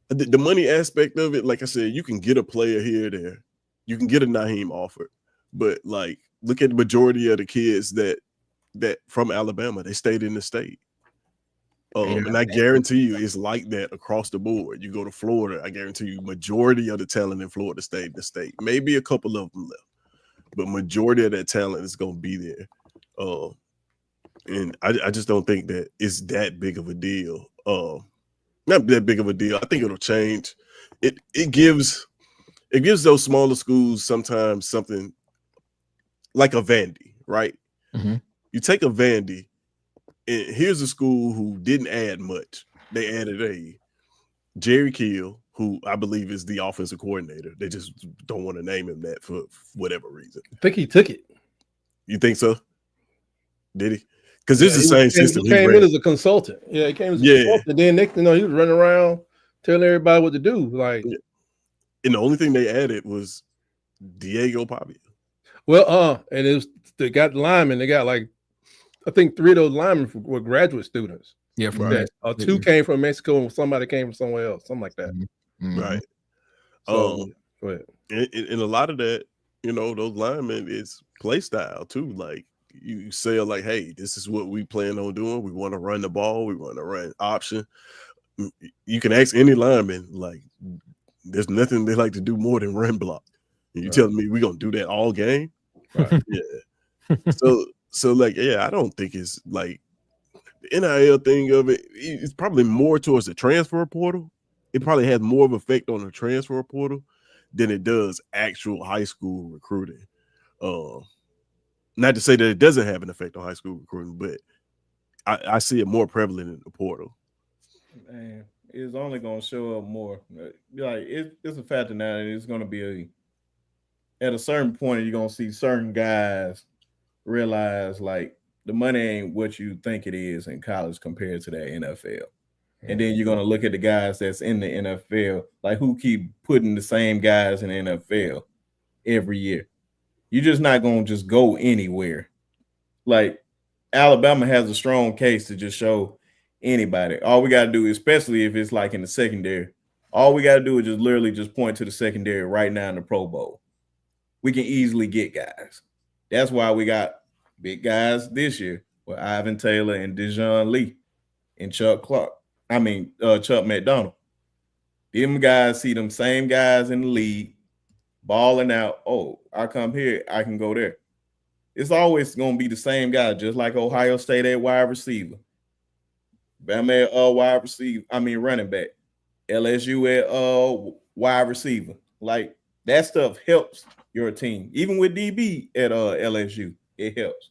the money aspect of it, like I said, you can get a player here or there. You can get a Naeem Offord. But like, look at the majority of the kids that from Alabama, they stayed in the state. And I guarantee you it's like that across the board. You go to Florida, I guarantee you majority of the talent in Florida stayed in the state. Maybe a couple of them left, but majority of that talent is going to be there. And I just don't think that it's that big of a deal. Not that big of a deal. I think it'll change. It gives those smaller schools sometimes something like a Vandy, right? Mm-hmm. You take a Vandy, and here's a school who didn't add much. They added a Jerry Kill, who I believe is the offensive coordinator. They just don't want to name him that for whatever reason. I think he took it. You think so? Did he? Because it's the same system. He came in as a consultant. Yeah, he came as a consultant. Then next thing you know, he was running around telling everybody what to do. Like, and the only thing they added was Diego Pavia. Well, and it was they got linemen. They got like, I think 3 of those linemen were graduate students. Yeah, from that. 2 came from Mexico and somebody came from somewhere else, something like that. Mm-hmm. Right. So, go ahead. And a lot of that, those linemen is play style too. Like you say, like, hey, this is what we plan on doing. We want to run the ball. We want to run option. You can ask any lineman, like, There's nothing they like to do more than run block. And you telling me we're gonna do that all game? Right. Yeah. So like, yeah, I don't think it's like the NIL thing of it. It's probably more towards the transfer portal. It probably has more of an effect on the transfer portal than it does actual high school recruiting. Not to say that it doesn't have an effect on high school recruiting, but I see it more prevalent in the portal. Man, it's only going to show up more. Like it's a factor now, and it's going to be at a certain point, you're going to see certain guys realize like the money ain't what you think it is in college compared to that NFL. And then you're going to look at the guys that's in the NFL, like who keep putting the same guys in the NFL every year. You're just not going to just go anywhere. Like Alabama has a strong case to just show anybody. All we got to do, especially if it's like in the secondary, all we got to do is just literally just point to the secondary right now in the Pro Bowl. We can easily get guys. That's why we got big guys this year with Ivan Taylor and Dejon Lee and Chuck McDonald. Them guys see them same guys in the league balling out. Oh, I come here, I can go there. It's always going to be the same guy, just like Ohio State at wide receiver. Bama at running back. LSU at wide receiver. Like that stuff helps your team. Even with DB at LSU, it helps.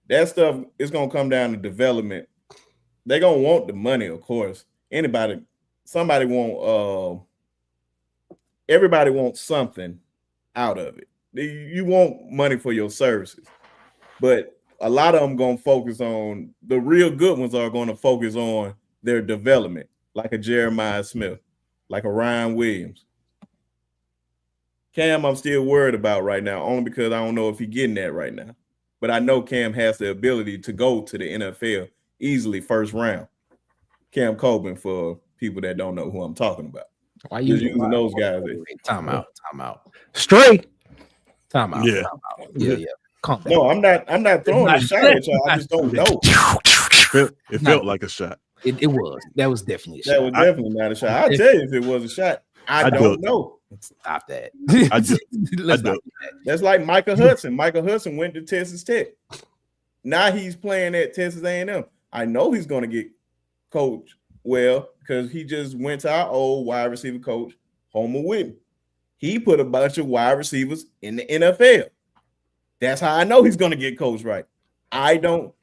That stuff is going to come down to development. They're going to want the money, of course. Everybody wants something out of it. You want money for your services. But a lot of them going to focus on, the real good ones are going to focus on their development, like a Jeremiah Smith, like a Ryan Williams. Cam, I'm still worried about right now, only because I don't know if he's getting that right now. But I know Cam has the ability to go to the NFL easily first round. Cam Coben, for people that don't know who I'm talking about. Why you using those guys? Time out. Straight. Time out. Yeah. Yeah. Calm down. No, I'm not throwing a shot at y'all. I just don't know. It felt like a shot. It was. That was definitely a shot. That was definitely not a shot. I'll tell you if it was a shot. I don't know. Stop that. Let's not do that. That's like Michael Hudson. Michael Hudson went to Texas Tech. Now he's playing at Texas A&M. I know he's going to get coached well because he just went to our old wide receiver coach, Homer Whitney. He put a bunch of wide receivers in the NFL. That's how I know he's going to get coached right. I don't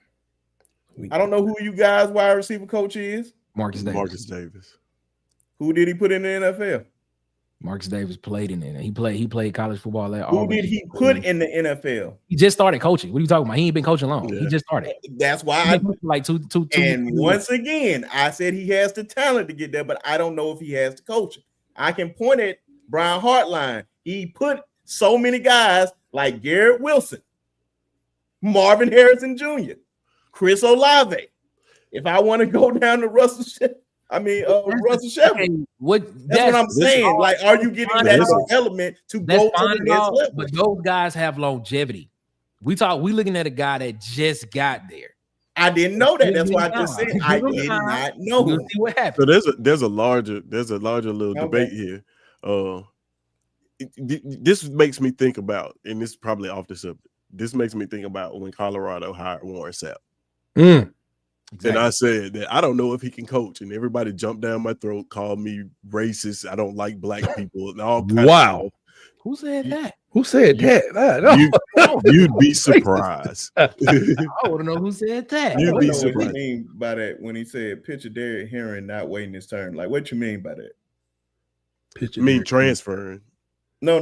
know who you guys' wide receiver coach is. Marcus Davis. Who did he put in the NFL? Marcus Davis played in it. He played college football at Who Auburn. did he put in the NFL? He just started coaching. What are you talking about? He ain't been coaching long. Yeah. He just started. That's why like two. And once again, I said he has the talent to get there, but I don't know if he has the coaching. I can point at Brian Hartline. He put so many guys like Garrett Wilson, Marvin Harrison Jr., Chris Olave. If I want to go down to Russell Shepard. That's what I'm saying. Like, are you getting that development to go to the next level? But those guys have longevity. We looking at a guy that just got there. I didn't know that. That's why I just said I did not know. We'll see what happens. So there's a larger little debate here. This makes me think about, and this is probably off the subject. This makes me think about when Colorado hired Warren Sapp. Exactly. And I said that I don't know if he can coach, and everybody jumped down my throat, called me racist. I don't like black people, and all kinds of stuff. Who said that? Who said that? You'd be surprised. I want to know who said that. You'd be What surprised. do you mean by that when he said picture Derrick Henry not waiting his turn? Like, what you mean by that? I mean transferring. No.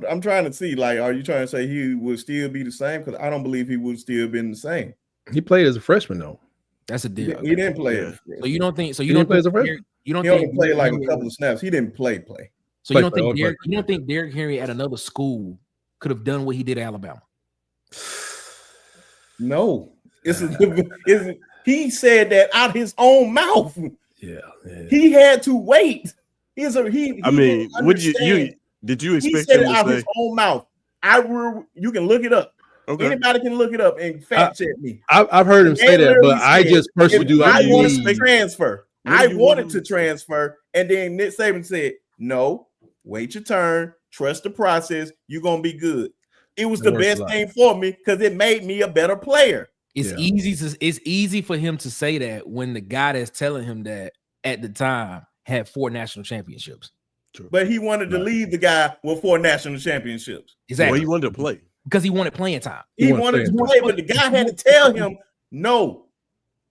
I'm trying to see. Like, are you trying to say he would still be the same? Because I don't believe he would still been the same. He played as a freshman though. That's a deal. He didn't play. Yeah. So you don't think? So He you don't didn't play as a think? freshman? You don't He think only played like a Henry- couple of snaps. He didn't play. So you don't think Derrick? You don't think Derrick Henry at another school could have done what he did at Alabama? No, he said that out his own mouth. Yeah. He had to wait. He I mean, would you did you He expect said him it to out say? his own mouth. You can look it up. Okay. Anybody can look it up and fact check me. I've heard him say that, but I just personally do. I wanted believe- to transfer. What do I you wanted want to transfer, and then Nick Saban said, No, wait your turn. Trust the process. You're gonna be good. It was It the works a best lot. thing for me because it made me a better player. It's easy for him to say that when the guy that's telling him that at the time had 4 national championships. But he wanted to leave the guy with 4 national championships. Exactly. Well, he wanted to play because he wanted playing time. He wanted to play, but the guy had to tell him no.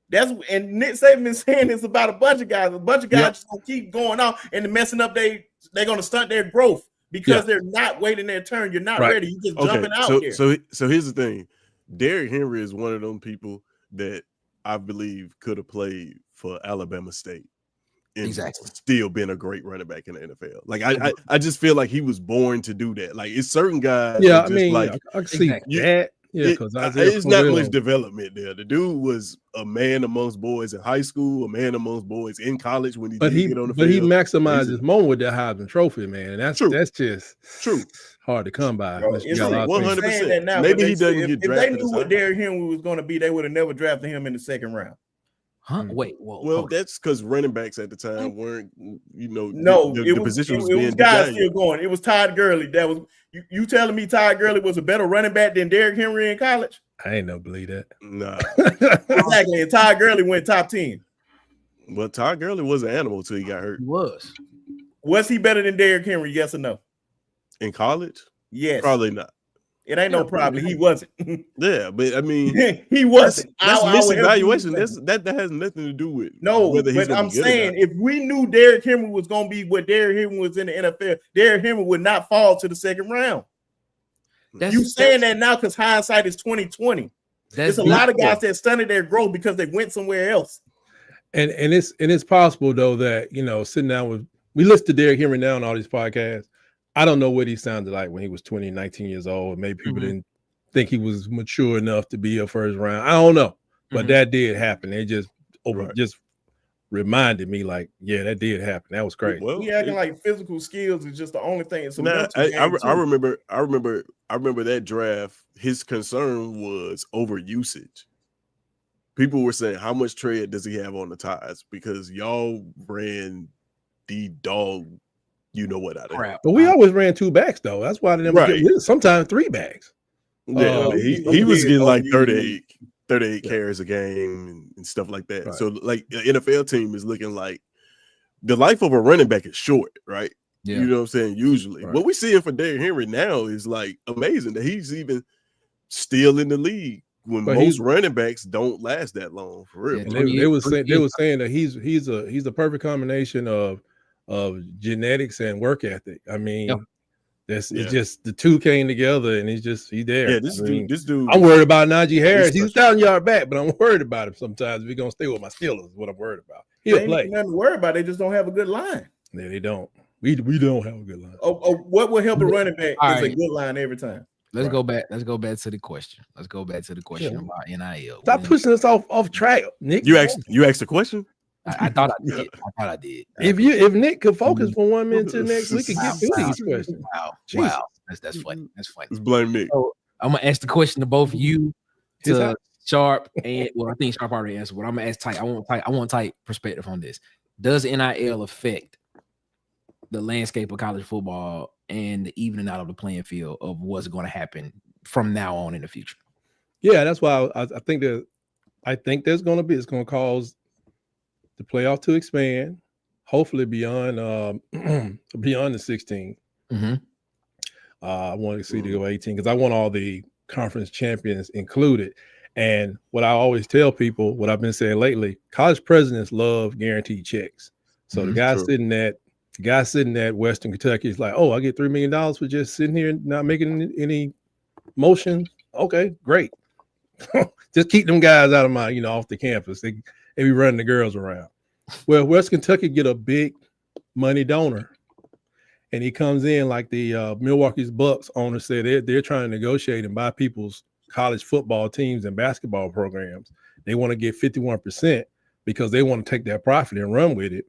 That's and Nick Saban been saying this about a bunch of guys. A bunch of guys just gonna keep going on and messing up. They're gonna stunt their growth because they're not waiting their turn. You're not ready. You just jumping out here. So here's the thing. Derrick Henry is one of them people that I believe could have played for Alabama State and still been a great running back in the NFL. Like I just feel like he was born to do that. Like it's certain guys. Yeah, I just mean, like I can see that. Yeah, because it's not much development there. The dude was a man amongst boys in high school, a man amongst boys in college when he did get on the field. But he maximized his moment with that Heisman Trophy, man. And that's just true. Hard to come by. Bro, It's 100%. Maybe he doesn't get drafted. If they knew what Derrick Henry was going to be, they would have never drafted him in the 2nd round. Wait, whoa. Well, that's because running backs at the time weren't, the position was being guys still going. It was Todd Gurley. That was you telling me Todd Gurley was a better running back than Derrick Henry in college? I ain't no believe that. Nah. Exactly. And Todd Gurley went top 10. Well, Todd Gurley was an animal till he got hurt. He was. Was he better than Derrick Henry? Yes or no? In college? Yes. Probably not. It ain't no problem. He wasn't. Yeah, but I mean, he wasn't. That's misevaluation. That has nothing to do with whether he's. But I'm saying, if we knew Derrick Henry was going to be what Derrick Henry was in the NFL, Derrick Henry would not fall to the 2nd round. You saying that now because hindsight is 2020. There's a lot of guys that stunted their growth because they went somewhere else. And it's possible though that sitting down with we listen to Derrick Henry now on all these podcasts. I don't know what he sounded like when he was 20, 19 years old. Maybe people didn't think he was mature enough to be a 1st round. I don't know, but that did happen. It just reminded me, like, yeah, that did happen. That was crazy. Well, he acting like physical skills is just the only thing. It's I remember that draft. His concern was over usage. People were saying, how much tread does he have on the tires? Because y'all ran the dog. You know what out of crap. But we always ran 2 backs though. That's why they never get sometimes 3 backs. Yeah, he was getting like 38 carries a game and stuff like that. Right. So like the NFL team is looking like the life of a running back is short, right? Yeah. You know what I'm saying? Usually. Right. What we seeing for Derrick Henry now is like amazing that he's even still in the league when most running backs don't last that long for real. Yeah, they were saying that he's a perfect combination of genetics and work ethic. I mean, it's just the two came together, and he's there. Yeah, this dude. I'm worried about Najee Harris. He's 1,000-yard back, but I'm worried about him sometimes. We're gonna stay with my Steelers. Is what I'm worried about. He'll play. Nothing to worry about. They just don't have a good line. Yeah, they don't. We don't have a good line. What will help a running back is a good line every time. Let's go back to the question. About NIL. Stop pushing us off track, Nick. You asked a question. I thought I did. If Nick could focus from 1 minute to the next, we could get through these questions. Wow. That's funny. That's funny. Let's blame Nick. So I'm gonna ask the question to both of you, to Sharp, and I think Sharp already answered, but I'm gonna ask Tight. I want Tight perspective on this. Does NIL affect the landscape of college football and the evening out of the playing field of what's going to happen from now on in the future? Yeah, that's why I think there's going to be. It's going to cause the playoff to expand, hopefully beyond the 16. Mm-hmm. I want to see to go 18 because I want all the conference champions included. And what I always tell people, what I've been saying lately, college presidents love guaranteed checks. So the guy sitting at Western Kentucky is like, oh, I get $3 million for just sitting here and not making any motion. Okay, great. Just keep them guys out of my, off the campus. They be running the girls around. Well, West Kentucky get a big money donor, and he comes in like the Milwaukee's Bucks owner said they're trying to negotiate and buy people's college football teams and basketball programs. They want to get 51% because they want to take that profit and run with it.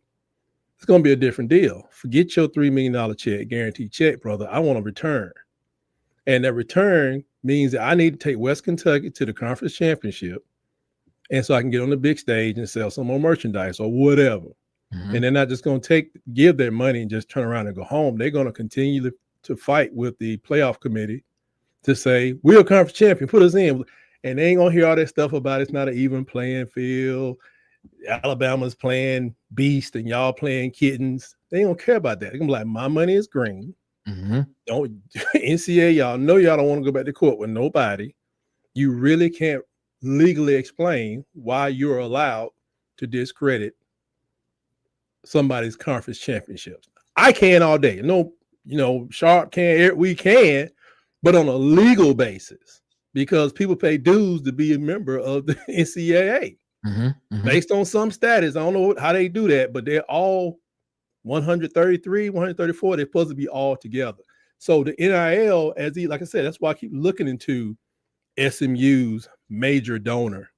It's going to be a different deal. Forget your $3 million check, guaranteed check, brother. I want a return. And that return means that I need to take West Kentucky to the conference championship. And so I can get on the big stage and sell some more merchandise or whatever. And they're not just going to give their money and just turn around and go home. They're going to continue to fight with the playoff committee to say, we're a conference champion, put us in. And they ain't going to hear all that stuff about it's not an even playing field. Alabama's playing beast and y'all playing kittens. They don't care about that. They're going to be like, my money is green. Don't NCAA, y'all know y'all don't want to go back to court with nobody. You really can't legally explain why you're allowed to discredit somebody's conference championships. I can all day. No, Sharp can, we can, but on a legal basis, because people pay dues to be a member of the NCAA based on some status. I don't know how they do that, but they're all 133, 134. They're supposed to be all together. So the NIL, like I said, that's why I keep looking into SMU's major donor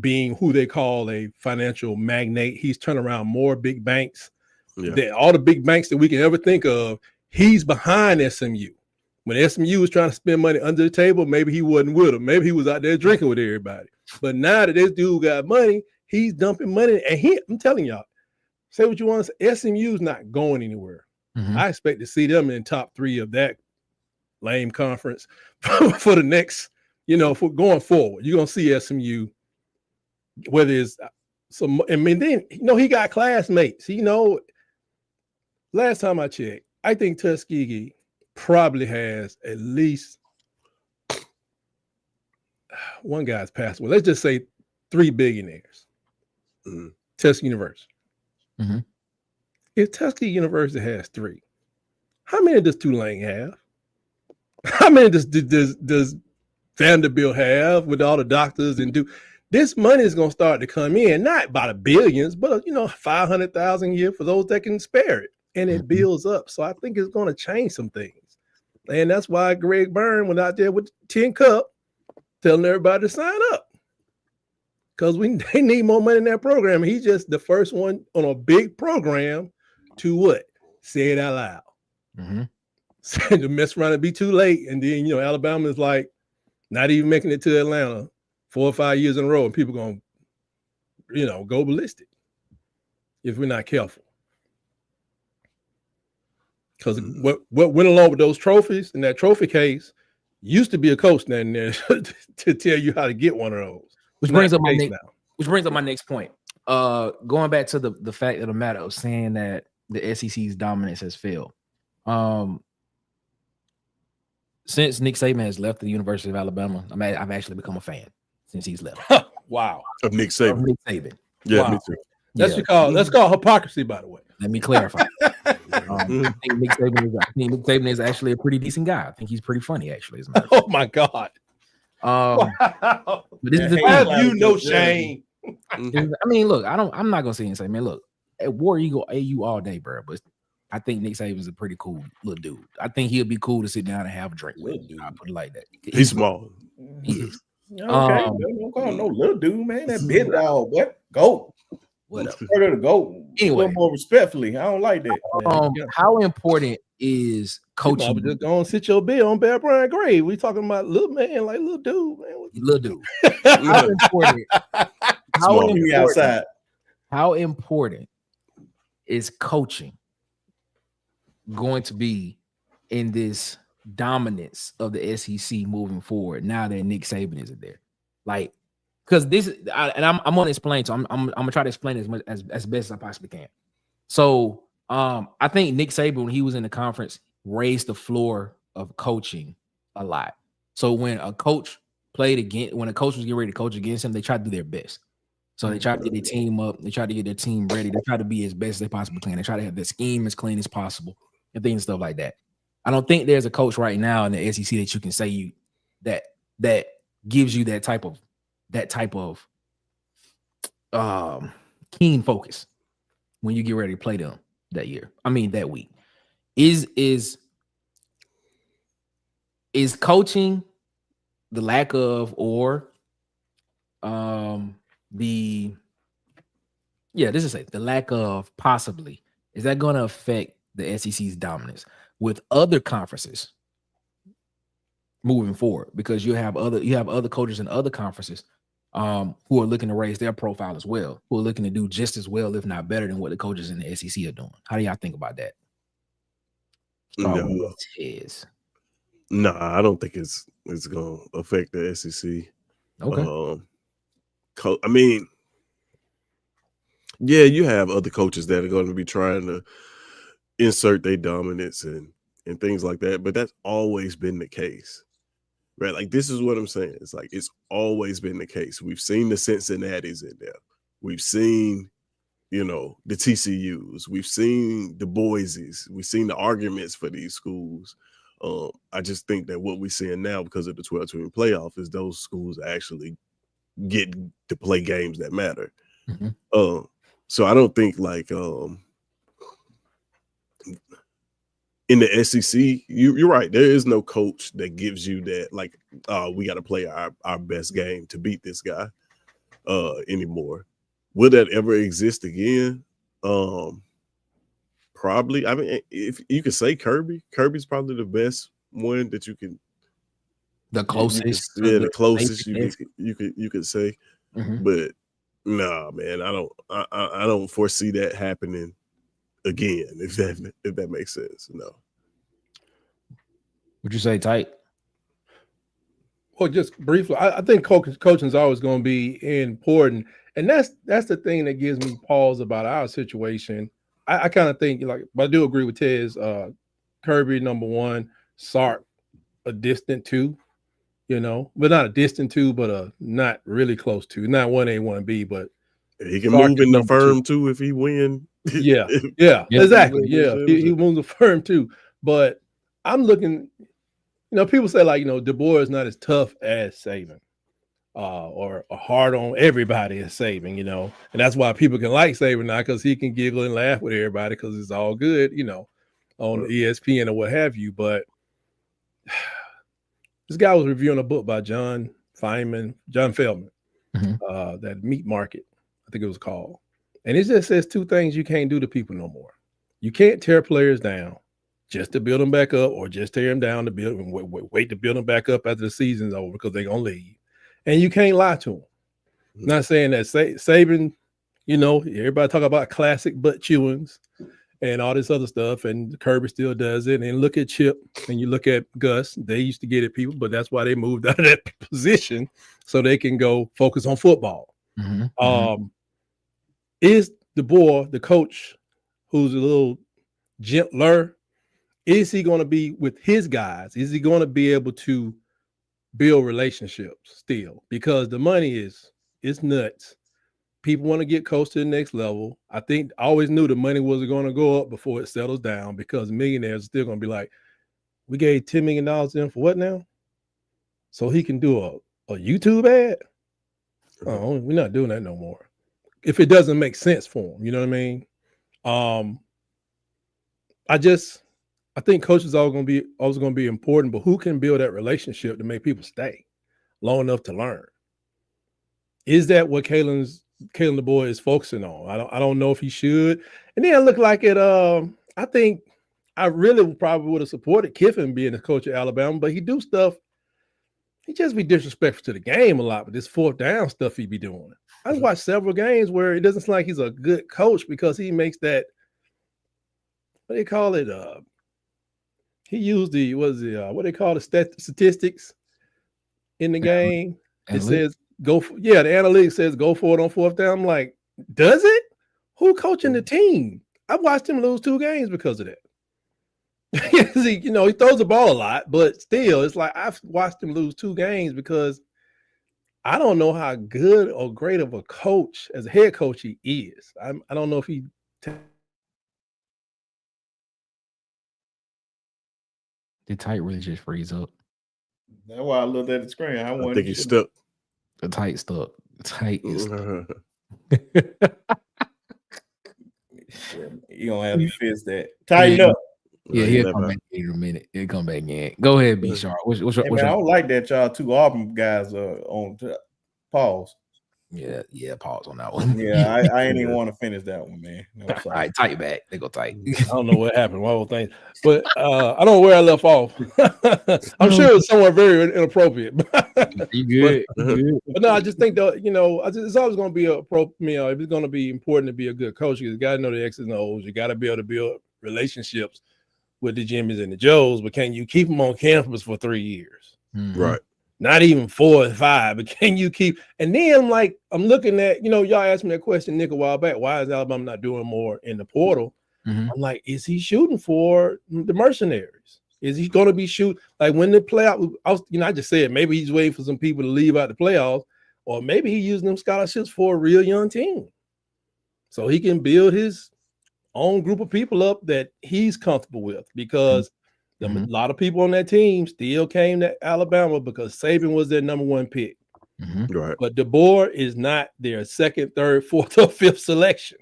being who they call a financial magnate. He's turned around more big banks. All the big banks that we can ever think of, he's behind SMU. When SMU was trying to spend money under the table, maybe he wasn't with them. Maybe he was out there drinking with everybody. But now that this dude got money, he's dumping money. And I'm telling y'all, say what you want to say, SMU's not going anywhere. I expect to see them in top 3 of that lame conference for the next, for going forward. You're going to see SMU, whether it's some, then, he got classmates. Last time I checked, I think Tuskegee probably has at least one guy's passed away. Let's just say 3 billionaires. Tuskegee University. If Tuskegee University has 3, how many does Tulane have? How many does Vanderbilt have with all the doctors and do? This money is going to start to come in, not by the billions, but 500,000 a year for those that can spare it, and it builds up. So I think it's going to change some things, and that's why Greg Byrne went out there with 10 Cup, telling everybody to sign up, because they need more money in that program. He's just the first one on a big program to what? Say it out loud. Say to mess around and be too late, and then Alabama is like not even making it to Atlanta 4 or 5 years in a row, and people going to go ballistic if we're not careful. Because what went along with those trophies in that trophy case used to be a coach down there to tell you how to get one of those. Which brings up my next point. Going back to the fact of the matter of saying that the SEC's dominance has failed. Since Nick Saban has left the University of Alabama, I've actually become a fan since he's left. Wow. Of Nick Saban. Yeah, wow. me too. That's called hypocrisy, by the way. Let me clarify. I think Nick Saban is actually a pretty decent guy. I think he's pretty funny, actually. Oh my God. But this is the have you no shame? Look, I'm not gonna sit and say, man, look, at War Eagle AU all day, bro. But I think Nick Saban's a pretty cool little dude. I think he'll be cool to sit down and have a drink with. I put it like that. He's small. He is. Okay, don't call him no little dude, man. That big dog, what? Go. Whatever. To go. Anyway, a little more respectfully. I don't like that. How important is coaching? Just go and sit your bill on Bear Bryant grave. We talking about little man, like little dude, man. Little dude. How important? How important is coaching going to be in this dominance of the SEC moving forward now that Nick Saban isn't there? Like, because I'm going to explain. So I'm going to try to explain as much as best as I possibly can. So I think Nick Saban, when he was in the conference, raised the floor of coaching a lot. So when a coach was getting ready to coach against him, they tried to do their best. So they tried to get their team up. They tried to get their team ready. They tried to be as best as they possibly can. They try to have their scheme as clean as possible and things and stuff like that. I don't think there's a coach right now in the SEC that you can say that gives you that type of keen focus when you get ready to play them that week. Is coaching the lack of or the lack of possibly, is that going to affect the SEC's dominance with other conferences moving forward? Because you have other coaches in other conferences who are looking to raise their profile as well, who are looking to do just as well, if not better, than what the coaches in the SEC are doing. How do y'all think about that? No. Nah, I don't think it's gonna affect the SEC. Okay. I mean, yeah, you have other coaches that are going to be trying to insert their dominance and things like that, but that's always been the case, right? Like, this is what I'm saying. It's like, it's always been the case. We've seen the Cincinnati's in there. We've seen, the TCUs. We've seen the Boise's. We've seen the arguments for these schools. I just think that what we're seeing now, because of the 12-team playoff, is those schools actually get to play games that matter. Mm-hmm. So I don't think, like, in the SEC, you're right. There is no coach that gives you that, like, we got to play our best game to beat this guy anymore. Will that ever exist again? Probably. I mean, if you could say Kirby's probably the best one that you can. The closest. The closest you could say. Mm-hmm. But nah, man, I don't foresee that happening again, if that makes sense. No. Would you say tight? Well, just briefly, I think coaching is always going to be important, and that's the thing that gives me pause about our situation. I kind of think, like, but I do agree with Tez. Kirby number one, Sark a distant two, but not a distant two, but a not really close to, not 1A, 1B, but he can move in the firm too if he win. Yeah, exactly. Yeah, he moves the firm too. But I'm looking, people say, like, DeBoer is not as tough as Saban, or hard on everybody as Saban, and that's why people can like Saban now, because he can giggle and laugh with everybody because it's all good, on ESPN or what have you. But this guy was reviewing a book by John Feldman, Mm-hmm. that Meat Market, I think it was called. And it just says two things you can't do to people no more. You can't tear players down just to build them back up, or just tear them down to build and wait to build them back up after the season's over because they're going to leave. And you can't lie to them. Mm-hmm. Not saying that Saban, everybody talk about classic butt chewings and all this other stuff, and Kirby still does it. And look at Chip and you look at Gus, they used to get at people, but that's why they moved out of that position so they can go focus on football. Mm-hmm. Is DeBoer, the coach, who's a little gentler, is he going to be with his guys? Is he going to be able to build relationships still? Because the money is nuts. People want to get coached to the next level. I always knew the money wasn't going to go up before it settles down, because millionaires are still going to be like, we gave $10 million to him for what now? So he can do a YouTube ad? Oh, we're not doing that no more. If it doesn't make sense for him, you know what I mean? I think coaches are always going to be important, but who can build that relationship to make people stay long enough to learn? Is that what Kalen DeBoer is focusing on? I don't know if he should. And then I look like it. I think I really probably would have supported Kiffin being the coach of Alabama, but he do stuff. He just be disrespectful to the game a lot with this fourth down stuff he be doing. I watched several games where it doesn't seem like he's a good coach because he makes that, what do they call it? He used what they call the statistics in the game. It says the analytics says go for it on fourth down. I'm like, does it? Who coaching the team? I watched him lose 2 games because of that. He throws the ball a lot, but still, it's like I've watched him lose 2 games because I don't know how good or great of a coach, as a head coach, he is. I don't know if he. Did Tight really just freeze up? That's why I looked at the screen. I think he's stuck. The Tight stuck. Tight is. You gonna have to fix that. Tighten up. Yeah, he'll come back in a minute. He'll come back in. Go ahead, B-Sharp. I don't like that y'all 2 Auburn guys are on pause. Yeah. Pause on that one. Yeah, I ain't even want to finish that one, man. No, All right, tight back. They go tight. I don't know what happened, one whole thing, but I don't know where I left off. I'm sure it was somewhere very inappropriate. You good? But no, I just think that it's always going to be if it's going to be important to be a good coach, you got to know the X's and O's. You got to be able to build relationships with the Jimmys and the Joes, but can you keep them on campus for 3 years? Mm-hmm. Right. Not even 4 and 5, but can you keep? And then I'm looking at, y'all asked me that question, Nick, a while back. Why is Alabama not doing more in the portal? Mm-hmm. I'm like, is he shooting for the mercenaries? Is he going to be shooting when the playoff? I just said maybe he's waiting for some people to leave out the playoffs, or maybe he's using them scholarships for a real young team, so he can build his own group of people up that he's comfortable with. Because a lot of people on that team still came to Alabama because Saban was their number 1 pick. Mm-hmm. Right. But DeBoer is not their 2nd, 3rd, 4th, or 5th selection.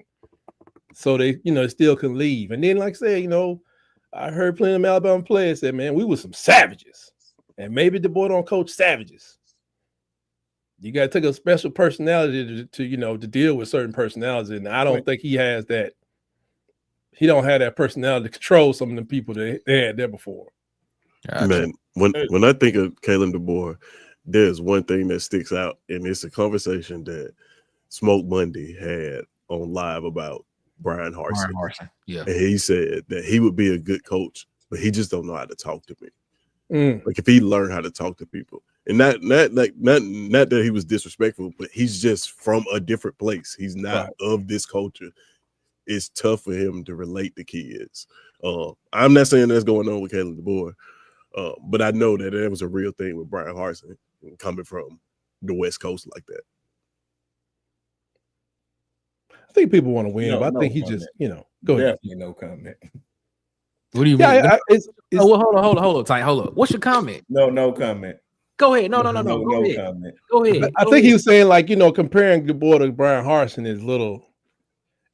So they, still can leave. And then, like I said, I heard plenty of Alabama players say, man, we were some savages. And maybe DeBoer don't coach savages. You got to take a special personality to deal with certain personalities. And I don't think he has that. He don't have that personality to control some of the people that they had there before. Gotcha. Man, when I think of Kalen DeBoer, there's one thing that sticks out, and it's a conversation that Smoke Monday had on live about Brian Harsin. Yeah. And he said that he would be a good coach, but he just don't know how to talk to me. Like if he learned how to talk to people. And not that he was disrespectful, but he's just from a different place. He's not of this culture. It's tough for him to relate to kids. I'm not saying that's going on with Kalen DeBoer, but I know that there was a real thing with Brian Harsin coming from the West Coast like that. I think people want to win, but I think he just, go ahead. Definitely no comment. What do you mean? Hold on, tight. Hold up. What's your comment? No comment. Go ahead. No. Go ahead. Comment. Go ahead. I think he was saying comparing DeBoer to Brian Harsin is little.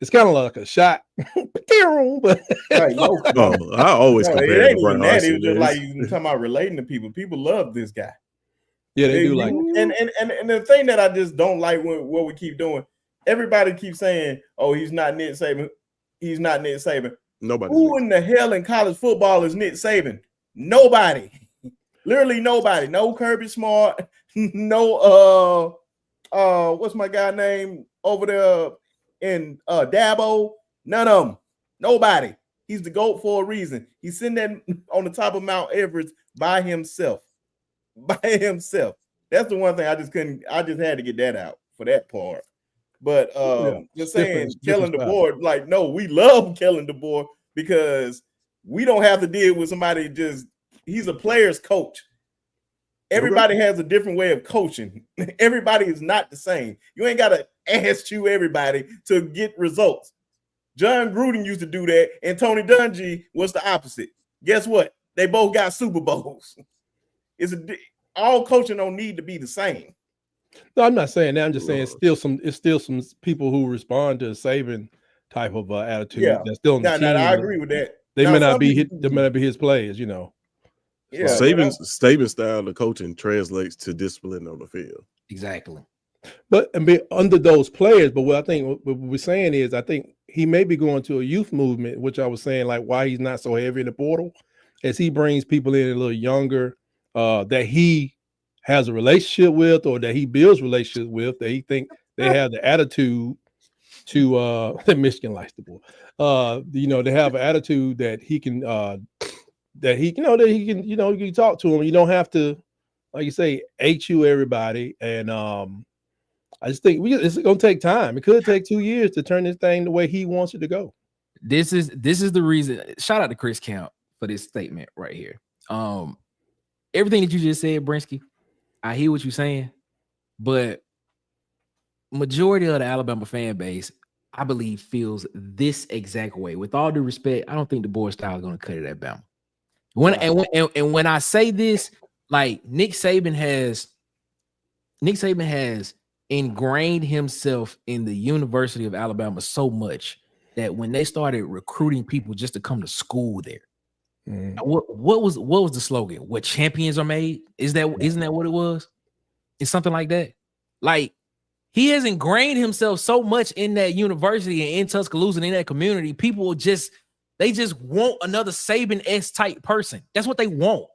It's kind of like a shot. But Right, I always compare it to Brian that. Harsin. It was just like you talking about relating to people. People love this guy. Yeah, they do like it. And the thing that I just don't like what we keep doing, everybody keeps saying, "Oh, he's not Nick Saban. He's not Nick Saban." Nobody. Who in the hell in college football is Nick Saban? Nobody. Literally nobody. No Kirby Smart. No what's my guy name over there in Dabo? None of them. Nobody. He's the GOAT for a reason. He's sitting there on the top of Mount Everest by himself. By himself. That's the one thing I just had to get that out for that part. But just saying, Kellen DeBoer, no, we love Kellen DeBoer because we don't have to deal with somebody he's a player's coach. Everybody has a different way of coaching. Everybody is not the same. You ain't got to ask everybody to get results. John Gruden used to do that, and Tony Dungy was the opposite. Guess what? They both got Super Bowls. All coaching don't need to be the same. No, I'm not saying that. I'm just saying it's still some people who respond to a Saban type of attitude. Yeah, that's still on the team. I agree with that. They may not be his players, Yeah, Saban's style of coaching translates to discipline on the field. Exactly. But under those players, but what I think what we're saying is, I think he may be going to a youth movement, which I was saying, why he's not so heavy in the portal, as he brings people in a little younger that he has a relationship with, or that he builds relationships with, that he think they have the attitude to Michigan likes the boy. They have an attitude that he can you can talk to him. You don't have to, like you say, HU everybody. And I just think it's gonna take time. It could take 2 years to turn this thing the way he wants it to go. This is the reason. Shout out to Chris Camp for this statement right here. Everything that you just said, Brinsky, I hear what you're saying, but majority of the Alabama fan base, I believe, feels this exact way. With all due respect, I don't think the board style is going to cut it at Bama. When I say this, Nick Saban has ingrained himself in the University of Alabama so much that when they started recruiting people just to come to school there, what was the slogan? What champions are made? Isn't that what it was? It's something like that. he has ingrained himself so much in that university and in Tuscaloosa and in that community. People just want another Saban-esque type person. That's what they want.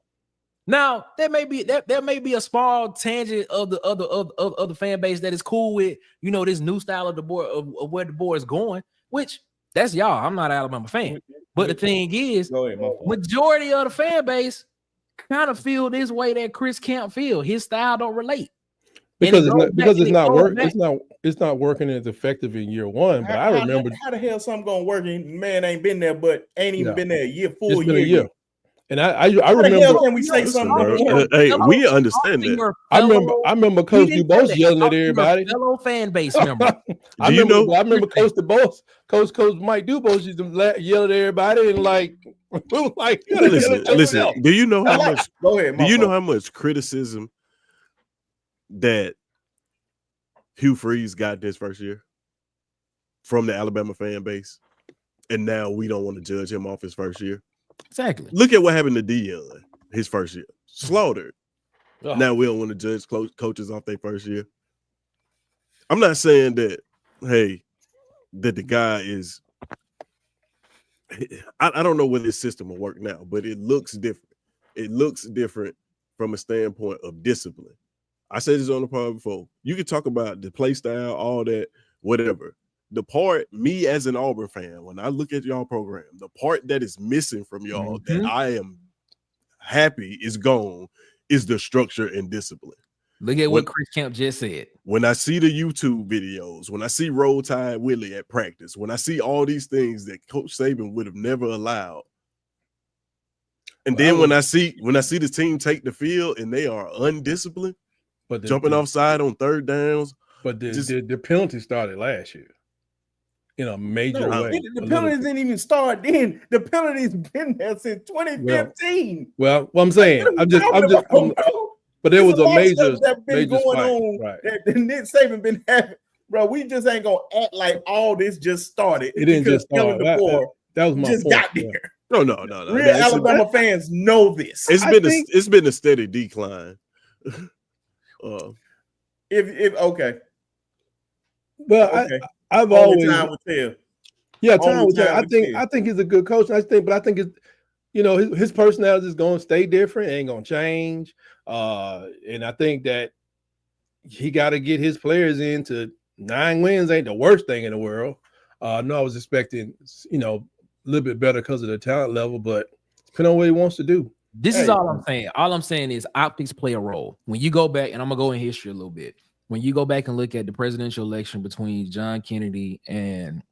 Now, there may be a small tangent of the fan base that is cool with, you know, this new style of the board of where the board is going, which that's y'all. I'm not an Alabama fan. But the thing is, majority of the fan base kind of feel this way that Chris Camp feel. His style don't relate. Because it's not working as effective in year one. But I remember how the hell something gonna work and man ain't been there, but ain't even been there a year, full it's been year. a year. And I remember. Can we say something? Hey, we understand that. I remember Coach DuBose yelling at everybody. Fellow fan base member. I remember Coach DuBose, Coach Mike DuBose used to yell at everybody and like listen. Do you know how much? Go ahead. Do you know how much criticism that Hugh Freeze got this first year from the Alabama fan base, and now we don't want to judge him off his first year? Exactly. Look at what happened to Deion his first year. Slaughtered. Oh. Now we don't want to judge coaches off their first year. I'm not saying that, hey, that the guy is. I don't know whether this system will work now, but it looks different. It looks different from a standpoint of discipline. I said this on the pod before. You can talk about the play style, all that, whatever. The part, me as an Auburn fan, when I look at y'all program, the part that is missing from y'all that I am happy is gone is the structure and discipline. Look at what Chris Camp just said. When I see the YouTube videos, when I see Roll Tide Willie at practice, when I see all these things that Coach Saban would have never allowed, and then when I see the team take the field and they are undisciplined, but jumping offside on third downs, but the penalty started last year. In a major way. The penalties didn't even start then. The penalties been there since 2015. Well, what I'm saying, but there was a major going on that Nick Saban been having. Bro, we just ain't gonna act like all this just started. It didn't just start. That was my just point. Got there. No. Real Alabama fans know this. It's been a steady decline. If okay. Well, okay. I've always time will tell. Yeah, time will tell. I think he's a good coach. I think it's, you know, his personality is going to stay different. It ain't going to change. And I think that he got to get his players into 9 wins. Ain't the worst thing in the world. No, I was expecting, you know, a little bit better because of the talent level, but depending on what he wants to do. This is all I'm saying. All I'm saying is optics play a role. When you go back, and I'm gonna go in history a little bit. When you go back and look at the presidential election between John Kennedy and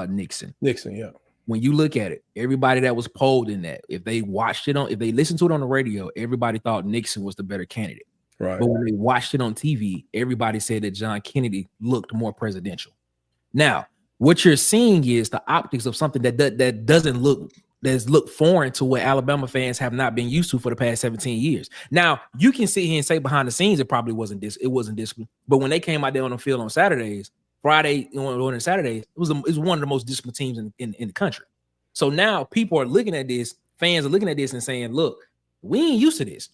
Nixon. Yeah. When you look at it, everybody that was polled in that, if they listened to it on the radio, everybody thought Nixon was the better candidate. Right. But when they watched it on TV, everybody said that John Kennedy looked more presidential. Now, what you're seeing is the optics of something that doesn't look foreign to what Alabama fans have not been used to for the past 17 years. Now, you can sit here and say behind the scenes it probably wasn't disciplined, but when they came out there on the field on Saturdays, Friday on Saturdays, it was one of the most disciplined teams in the country. So now people are looking at this, fans are looking at this and saying, look, we ain't used to this.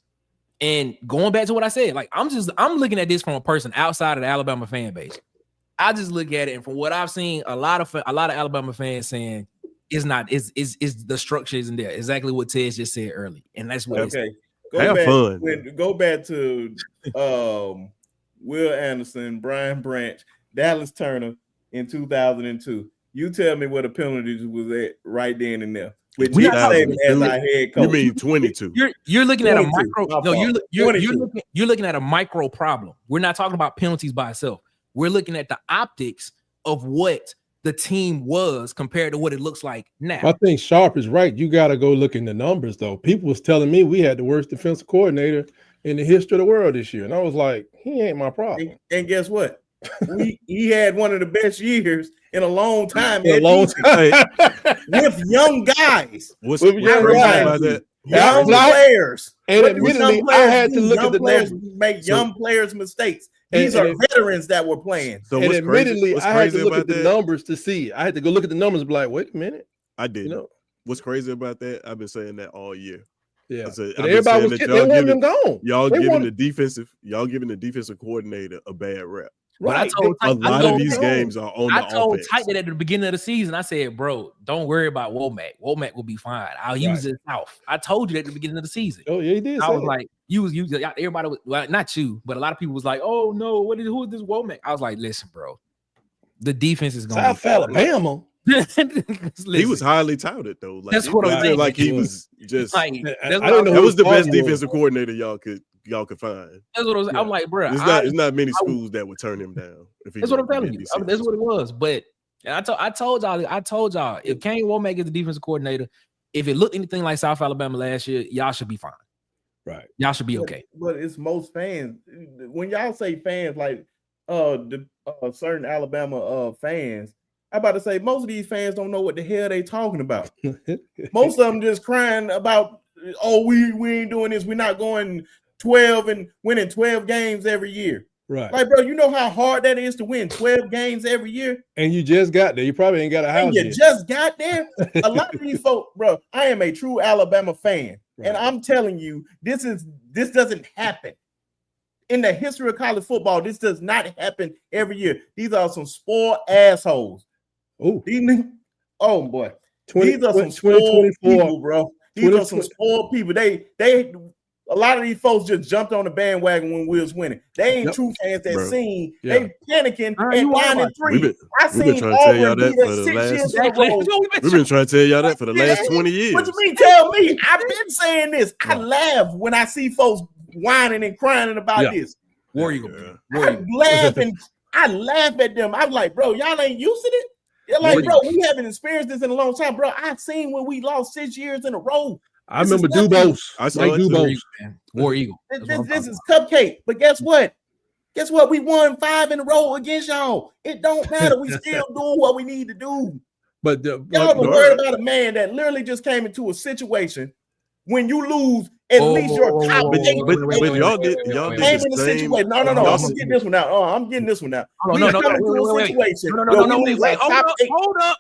And going back to what I said, like I'm looking at this from a person outside of the Alabama fan base. I just look at it, and from what I've seen, a lot of Alabama fans saying is the structure isn't there. Exactly what Ted just said early, and that's what. Okay, Go back to Will Anderson, Brian Branch, Dallas Turner in 2002. You tell me what the penalties was at right then and there. With Nick Saban as our head coach. You mean 22? You're looking at a micro. No, you're looking at a micro problem. We're not talking about penalties by itself. We're looking at the optics of what the team was compared to what it looks like now. I think Sharp is right. You got to go look in the numbers, though. People was telling me we had the worst defensive coordinator in the history of the world this year, and I was like, he ain't my problem. And guess what? He had one of the best years in a long time. With young guys. What's crazy about that? Young players. And admittedly, I had to look at the numbers. Make young players mistakes. These are veterans that were playing. So and admittedly, I had to look at the numbers to see. I had to go look at the numbers and be like, wait a minute. I did. You know? What's crazy about that? I've been saying that all year. Yeah. Everybody was they wanted them gone. Y'all giving the defensive coordinator a bad rep. But I told a lot of these games are on the I told offense. Tight that at the beginning of the season. I said, bro, don't worry about Womack. Womack will be fine. I'll use it south. I told you that at the beginning of the season. Oh, yeah, he did. I was like, everybody was, well, not you, but a lot of people was like, oh no, who is this Womack? I was like, listen, bro, the defense is going South Alabama. He was highly touted though. Like, That's what I'm saying. Like he was just. like, I didn't know that was the best Harbaugh was. defensive coordinator y'all could find. That's what I was. I'm like, bro, There's not many schools that would turn him down. If he that's what I'm was telling you. That's what it was. But and I told y'all, if Kane Womack is the defensive coordinator, if it looked anything like South Alabama last year, y'all should be fine. Right. Y'all should be okay. But it's most fans. When y'all say fans, like the certain Alabama fans, I'm about to say most of these fans don't know what the hell they talking about. Most of them just crying about, oh, we ain't doing this. We're not going 12 and winning 12 games every year. Right. Like, bro, you know how hard that is to win 12 games every year? And you just got there. You probably ain't got a house And you yet. just got there. A lot of these folks, bro, I am a true Alabama fan. Right. And I'm telling you, this doesn't happen. In the history of college football, this does not happen every year. These are some spoiled assholes. Oh, oh boy. 20, These are some 2024 spoiled people, bro. These are some spoiled people. They a lot of these folks just jumped on the bandwagon when we was winning. They ain't true fans that seen. They panicking at 9-3. I seen Auburn do that 6 years in a row. We've been trying to tell y'all that for the last 20 years. What you mean tell me? I've been saying this. I laugh when I see folks whining and crying about this. War Eagle. I laugh at them. I'm like, bro, y'all ain't used to it. They're like, bro, we haven't experienced this in a long time, bro. I've seen when we lost 6 years in a row. I remember Dubose. I saw it Dubose. War Eagle. This is cupcake. But guess what? Guess what? We won 5 in a row against y'all. It don't matter. We still doing what we need to do. But y'all are worried about a man that literally just came into a situation when you lose at least your top 8. But y'all did came in a situation. No. I'm gonna get this one out. I'm getting this one out.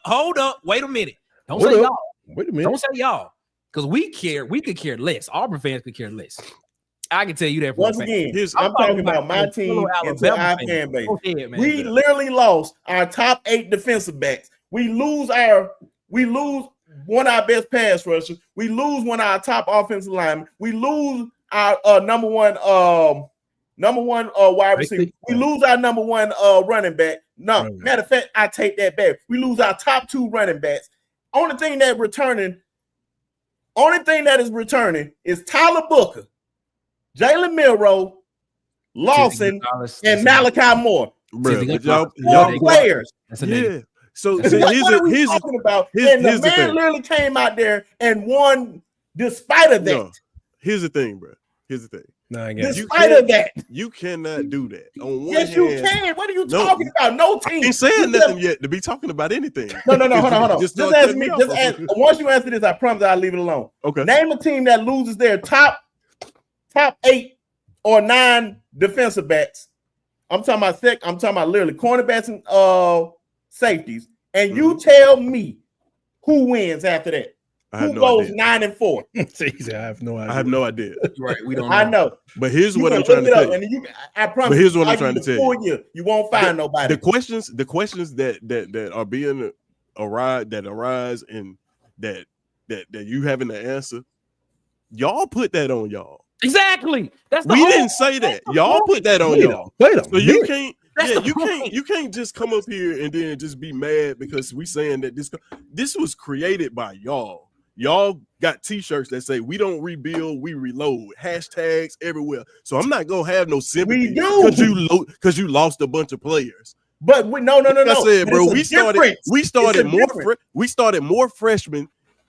Hold up. Wait a minute. Don't say y'all. Wait a minute. Don't say y'all. Because we could care less. Auburn fans could care less. I can tell you that. Once again, I'm talking about my team and our fan base. We literally lost our top 8 defensive backs. We lose one of our best pass rushers. We lose one of our top offensive linemen. We lose our number one wide receiver. We lose our number one running back. No, matter of fact, I take that back. We lose our top 2 running backs. Only thing that is returning is Tyler Booker, Jalen Milroe, Lawson, and Malachi Moore. Bro, y'all players. Yeah. So what are we talking about? And the man literally came out there and won despite of that. No, here's the thing, bro. Despite of that. You cannot do that. On one yes, you can. What are you talking about? No team. I ain't saying nothing yet to be talking about anything. No. Hold on. Just ask me. Once you answer this, I promise I'll leave it alone. Okay. Name a team that loses their top 8 or 9 defensive backs. I'm talking about literally cornerbacks and safeties. And you tell me who wins after that. Who goes 9-4? I have no idea. I have no idea. Right, we don't know. I know. But here's what I'm trying to tell you. I promise. But here's what I'm trying to tell you. You won't find nobody. The questions that are being arise and that you having to answer, y'all put that on y'all. Exactly. We didn't say that. Y'all put that on y'all. So you can't. You can't just come up here and then just be mad because we saying that this was created by y'all. Y'all got t-shirts that say we don't rebuild, we reload. Hashtags everywhere. So I'm not gonna have no sympathy because you lost a bunch of players. But no. Like I said, bro, we started more freshmen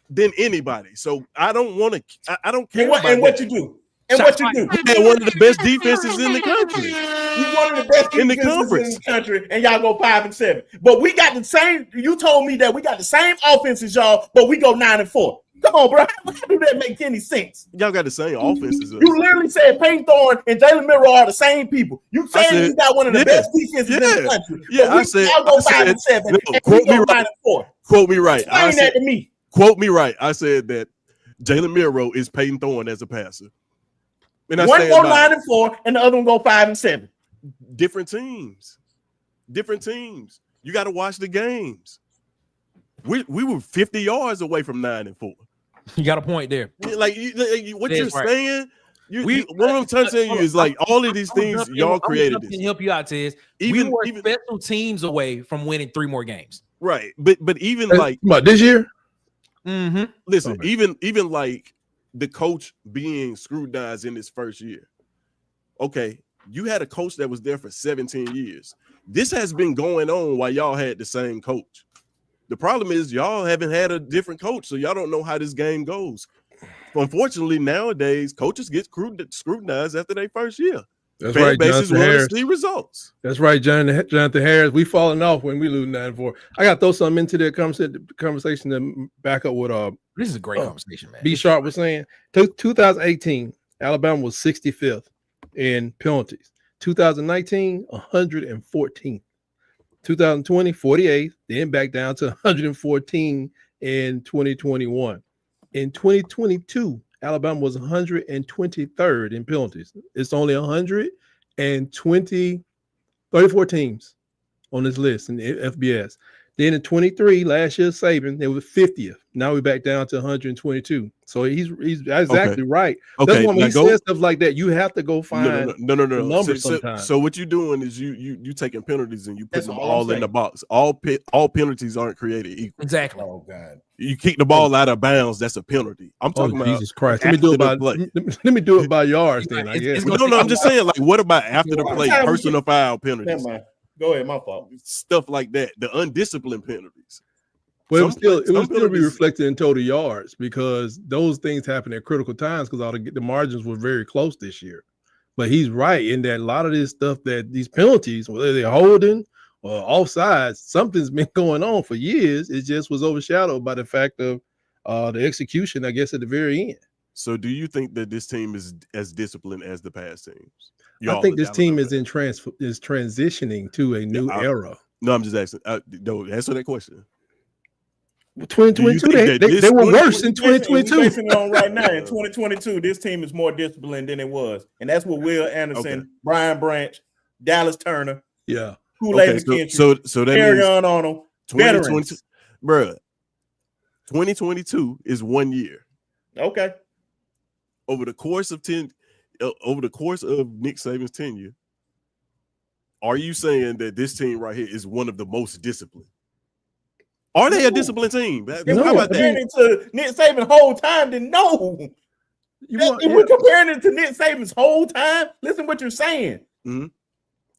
than anybody. So I don't want to. I don't care. And what you do? And what you do? We had one of the best defenses in the country. You one of the best in the conference in the country, and y'all go 5-7. But we got the same. You told me that we got the same offense as y'all, but we go 9-4. Come on, bro. How do that make any sense? Y'all got the same offenses. You literally said Payne Thorne and Jalen Milroe are the same people. You said you got one of the best defenses in the country. Yeah, I said y'all go 5-7. Quote me right. 9-4. Quote me right. Explain that to me. Quote me right. I said that Jalen Milroe is Payne Thorne as a passer. And one go 9-4, and the other one go 5-7. Different teams. different teams. You got to watch the games. We were 50 yards away from 9-4. You got a point there. Like what you're right. saying. What I'm trying to tell you is like all of these things y'all created. This. Help you out, Tiz. We were special teams away from winning 3 more games. Right, but even like this year. Mm-hmm. Listen, even like the coach being scrutinized in his first year. Okay, you had a coach that was there for 17 years. This has been going on while y'all had the same coach. The problem is y'all haven't had a different coach, so y'all don't know how this game goes. Unfortunately, nowadays coaches get scrutinized after their first year. That's right, Jonathan Harris. See results. That's right, Jonathan Harris. We falling off when we lose 9-4. I got to throw something into the conversation to back up what this is a great conversation, man. B Sharp was saying. 2018, Alabama was 65th in penalties. 2019, 114th. 2020, 48th, then back down to 114 in 2021. In 2022, Alabama was 123rd in penalties. It's only 34 teams on this list in the FBS. Then in 23, last year, Saban, they were 50th. Now we're back down to 122. So he's exactly right. Okay. That's when we say stuff like that. You have to go find no. numbers sometimes. So what you're doing is you taking penalties and you put them all in the box. All penalties aren't created equal. Exactly. Oh God. You kick the ball out of bounds, that's a penalty. I'm talking about Jesus Christ. Let me do it by yards then, I guess. No, I'm just saying, like, what about after the play, personal foul penalties? Go ahead, my fault. Stuff like that. The undisciplined penalties. Well, it would still be reflected in total yards because those things happen at critical times because the margins were very close this year. But he's right in that a lot of this stuff that these penalties, whether they're holding or offsides, something's been going on for years. It just was overshadowed by the fact of the execution, I guess, at the very end. So do you think that this team is as disciplined as the past teams? I think this team is transitioning to a new era. No, I'm just asking. Don't answer that question. 2022, they were worse in 2022. We're basing it on right now. In 2022, this team is more disciplined than it was, and that's what Will Anderson, Brian Branch, Dallas Turner, Kool-Aid McKinstry, so that Carry means on them. 2022, bruh. 2022 is 1 year. Okay. Over the course of Nick Saban's tenure, are you saying that this team right here is one of the most disciplined? Are they a disciplined team? If we're comparing it to Nick Saban whole time, then no. If we're comparing it to Nick Saban's whole time, listen what you're saying. Mm-hmm.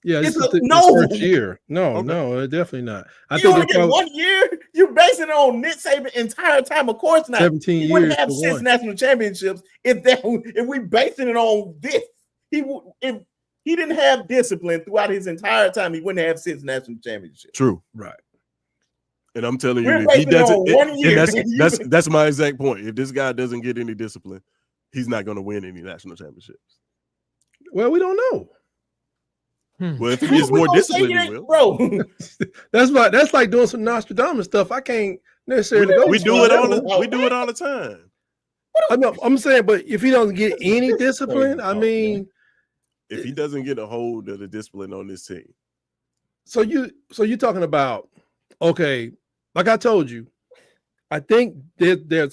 Yeah, it's this first year. No, definitely not. You only get 1 year. You're basing it on Nick Saban entire time. Of course not. 17 years. He wouldn't have 6 national championships if we basing it on this. If he didn't have discipline throughout his entire time, he wouldn't have 6 national championships. True. Right. And I'm telling you, if he doesn't, that's my exact point. If this guy doesn't get any discipline, he's not going to win any national championships. Well, we don't know. Well, if he is more disciplined, he will. Bro, that's like doing some Nostradamus stuff. I can't necessarily go. We do it all the time. I'm saying, but if he doesn't get any discipline, I mean, if he doesn't get a hold of the discipline on this team. So you're talking about, okay, like I told you, I think there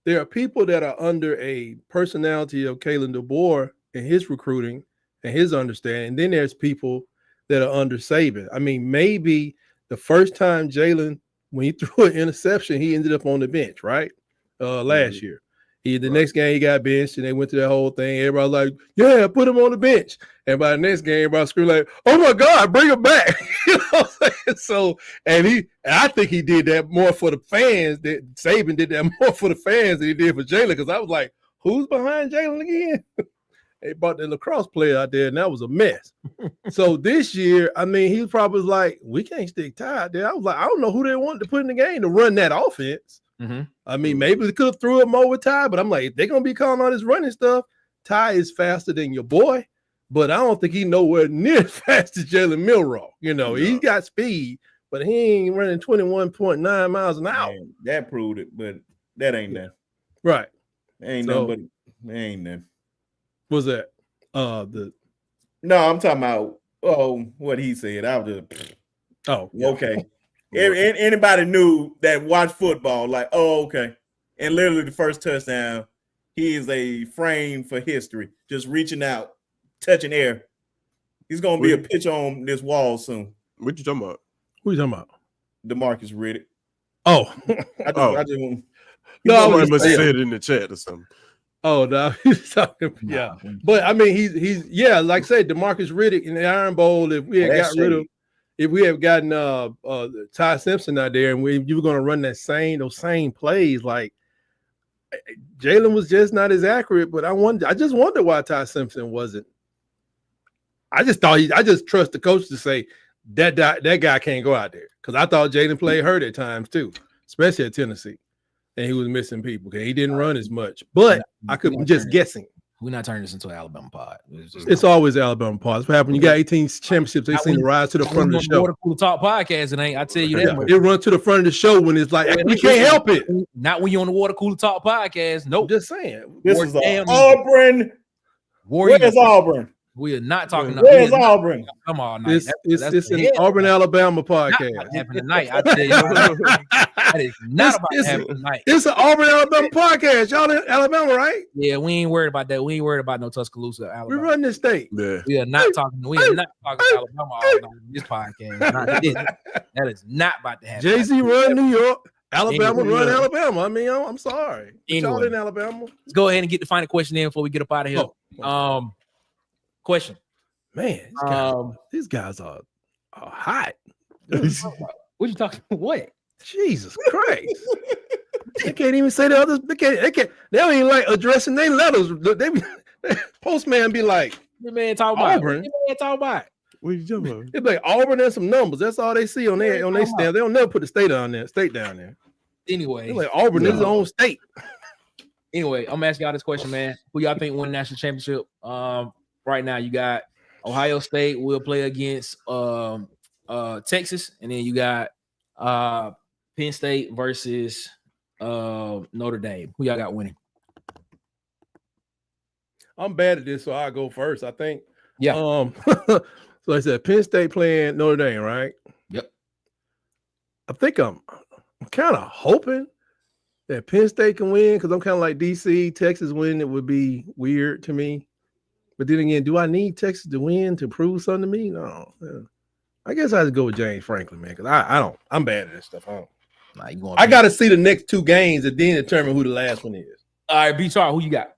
are people that are under a personality of Kalen DeBoer and his recruiting and his understanding. And then there's people that are under Saban. I mean, maybe the first time Jalen, when he threw an interception, he ended up on the bench, right? Last year. The next game he got benched and they went to that whole thing. Everybody was like, yeah, put him on the bench. And by the next game, everybody screamed like, oh my God, bring him back. You know what I'm saying? So, and I think he did that more for the fans. That Saban did that more for the fans than he did for Jalen. Because I was like, who's behind Jalen again? They brought the lacrosse player out there and that was a mess. So this year, I mean, he probably was like, we can't stick Ty out there. I was like, I don't know who they wanted to put in the game to run that offense. Mm-hmm. I mean, maybe they could have threw him over Ty, but I'm like, if they're gonna be calling all this running stuff, Ty is faster than your boy, but I don't think he nowhere near as fast as Jalen Milroe. You know, He's got speed, but he ain't running 21.9 miles an hour. Man, that proved it, but that ain't that. Right. Ain't nothing but ain't nothing. What's that? No, I'm talking about what he said. I was just Oh, yeah. Okay. Anybody knew that watch football, like, oh, okay. And literally the first touchdown, he is a frame for history, just reaching out, touching air. He's gonna be a pitch on this wall soon. What you talking about? Who you talking about? DeMarcus Riddick. Oh, I just want. No, I was Somebody must just have saying. said it in the chat or something. Oh no, he's talking. Yeah, but I mean, he's yeah, like I said, DeMarcus Riddick in the Iron Bowl. If we had got rid of, if we had gotten Ty Simpson out there, and you were going to run those same plays, like Jalen was just not as accurate. But I just wonder why Ty Simpson wasn't. I just trust the coach to say that guy can't go out there, because I thought Jalen played hurt at times too, especially at Tennessee. And he was missing people because he didn't run as much. But I'm just guessing. We're not turning this into an Alabama pod. It's always Alabama pod. That's what happened. You got 18 championships. They seem to rise to the front of the show. Water Cooler Talk podcast, it ain't. I tell you that. It run to the front of the show when it's like we can't help it. Not when you're on the Water Cooler Talk podcast. Nope. Just saying. This is Auburn. Where's Auburn? We are not talking. Where's Auburn? Come on, it's an Auburn, Alabama podcast. Not happening tonight. I tell you, that is not about to happen tonight. It's an Auburn, Alabama podcast. Y'all in Alabama, right? Yeah, we ain't worried about that. We ain't worried about no Tuscaloosa, Alabama. We run this state. Yeah. We are not talking. We are not talking Alabama all night in this podcast. That is not about to happen. Jay-Z run New York. Alabama run Alabama. I mean, I'm sorry. Y'all in Alabama. Let's go ahead and get the final question in before we get up out of here. Question. Man, these guys are hot. What you talking about? What? Jesus Christ. They can't even say the others. They don't even like addressing their letters. Postman be like, the man talking about Auburn. The man talking about. What are you talking about? It's like Auburn and some numbers. That's all they see on their stamp. They don't never put the state down there. Anyway, they're like Auburn is his own state. Anyway, I'm gonna ask y'all this question, man. Who y'all think won the national championship? Right now, you got Ohio State will play against Texas, and then you got Penn State versus Notre Dame. Who y'all got winning? I'm bad at this, so I'll go first. I think. Yeah. So I said Penn State playing Notre Dame, right? Yep. I think I'm kind of hoping that Penn State can win, because I'm kind of like DC. Texas win, it would be weird to me. But then again, do I need Texas to win to prove something to me? No. I guess I just go with James Franklin, man, because I don't. I'm bad at this stuff. I got to see the next two games and then determine who the last one is. All right, B-Char, who you got?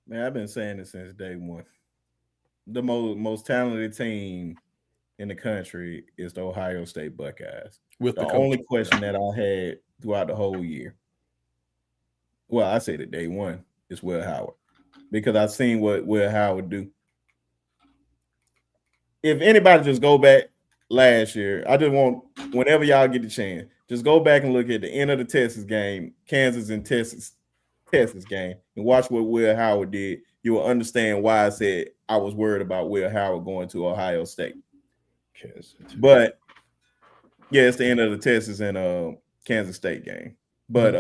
Man, I've been saying this since day one. The most talented team in the country is the Ohio State Buckeyes. With the only question that I had throughout the whole year, well, I say that day one, is Will Howard. Because I've seen what Will Howard do. If anybody just go back last year, I just want, whenever y'all get the chance, just go back and look at the end of the Texas game, Kansas and Texas game, and watch what Will Howard did. You will understand why I said I was worried about Will Howard going to Ohio State. But yeah, it's the end of the Texas and Kansas State game. But